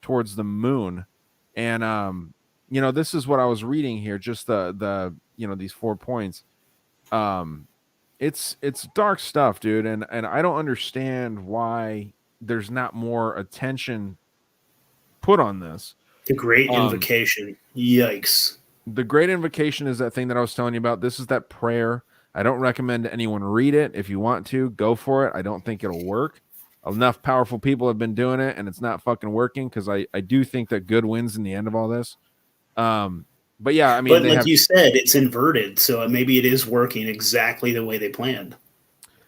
towards the moon, and this is what I was reading here, just the these 4 points. It's dark stuff, dude, and I don't understand why there's not more attention put on this. The Great Invocation. Yikes. The Great Invocation is that thing that I was telling you about. This is that prayer. I don't recommend anyone read it. If you want to, go for it. I don't think it'll work. Enough powerful people have been doing it, and it's not fucking working, because I do think that good wins in the end of all this. But yeah, I mean, but like you said, it's inverted, so maybe it is working exactly the way they planned.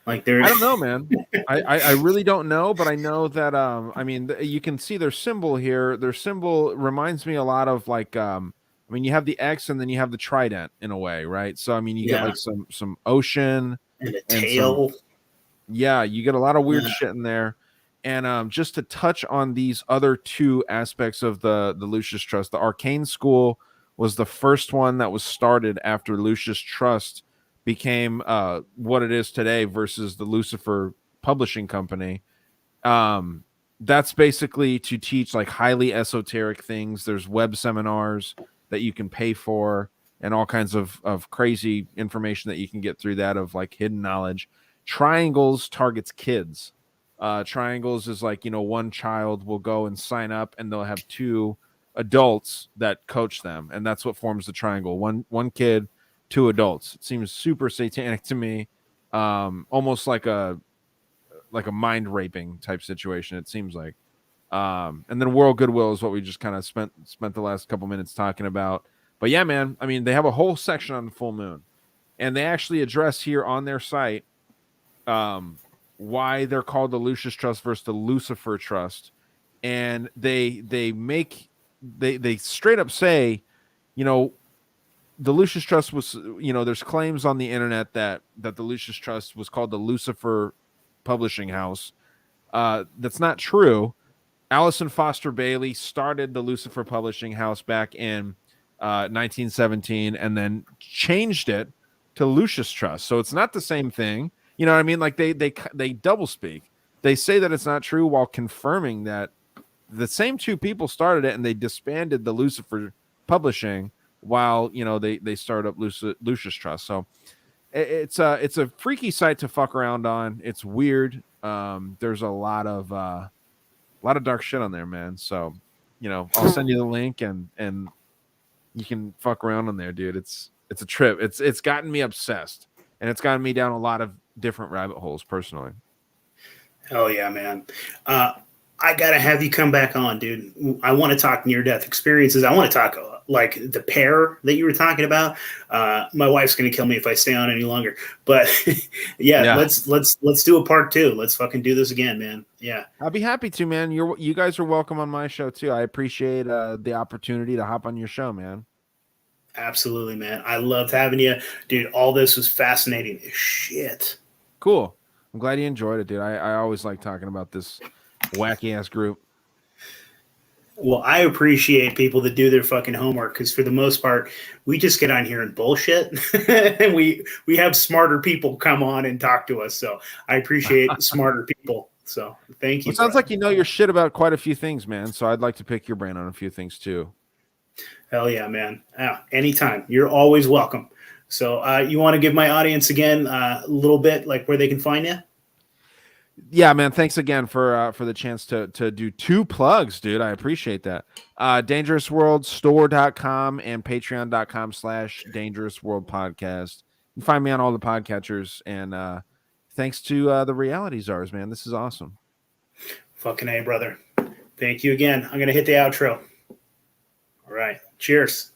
Like they're I don't know, man. I really don't know, but I know that I mean you can see their symbol here. Their symbol reminds me a lot of like I mean you have the X and then you have the trident in a way, right? So I mean you get yeah, like some ocean and a and some tail. yeah, you get a lot of weird Yeah. shit in there. And just to touch on these other two aspects of the Lucius Trust, the Arcane School was the first one that was started after Lucius Trust became what it is today versus the Lucifer Publishing Company. That's basically to teach like highly esoteric things. There's web seminars that you can pay for and all kinds of crazy information that you can get through that of like hidden knowledge. Triangles targets kids. Triangles is like, one child will go and sign up and they'll have two adults that coach them. And that's what forms the triangle. One kid, two adults. It seems super satanic to me. Almost like a mind raping type situation, it seems like. And then World Goodwill is what we just kind of spent the last couple minutes talking about. But yeah, man, I mean, they have a whole section on the full moon. And they actually address here on their site why they're called the Lucius Trust versus the Lucifer Trust. And they straight up say, the Lucius Trust was, there's claims on the internet that the Lucius Trust was called the Lucifer Publishing House. That's not true. Allison Foster Bailey started the Lucifer Publishing House back in 1917 and then changed it to Lucius Trust. So it's not the same thing. You know what I mean? Like they double speak. They say that it's not true while confirming that the same two people started it and they disbanded the Lucifer Publishing while, they started up Lucius Trust. So it's a freaky site to fuck around on. It's weird. There's a lot of dark shit on there, man. So, I'll send you the link and you can fuck around on there, dude. It's a trip. It's gotten me obsessed and it's gotten me down a lot of different rabbit holes personally. Hell yeah, man. I gotta have you come back on, dude. I want to talk near-death experiences. I want to talk like the pair that you were talking about. My wife's gonna kill me if I stay on any longer. But yeah, let's do a part 2. Let's fucking do this again, man. Yeah, I'll be happy to, man. You guys are welcome on my show too. I appreciate the opportunity to hop on your show, man. Absolutely, man. I loved having you, dude. All this was fascinating as shit. Cool. I'm glad you enjoyed it, dude. I always like talking about this wacky ass group. Well, I appreciate people that do their fucking homework because for the most part, we just get on here and bullshit, and we have smarter people come on and talk to us. So I appreciate smarter people. So thank you. It sounds like you know your shit about quite a few things, man. So I'd like to pick your brain on a few things too. Hell yeah, man. Anytime. You're always welcome. So you want to give my audience again a little bit like where they can find you? Yeah, man. Thanks again for the chance to do 2 plugs, dude. I appreciate that. DangerousWorldStore.com and Patreon.com/DangerousWorldPodcast. You can find me on all the podcatchers. And thanks to the Reality Czars, man. This is awesome. Fucking A, brother. Thank you again. I'm going to hit the outro. All right. Cheers.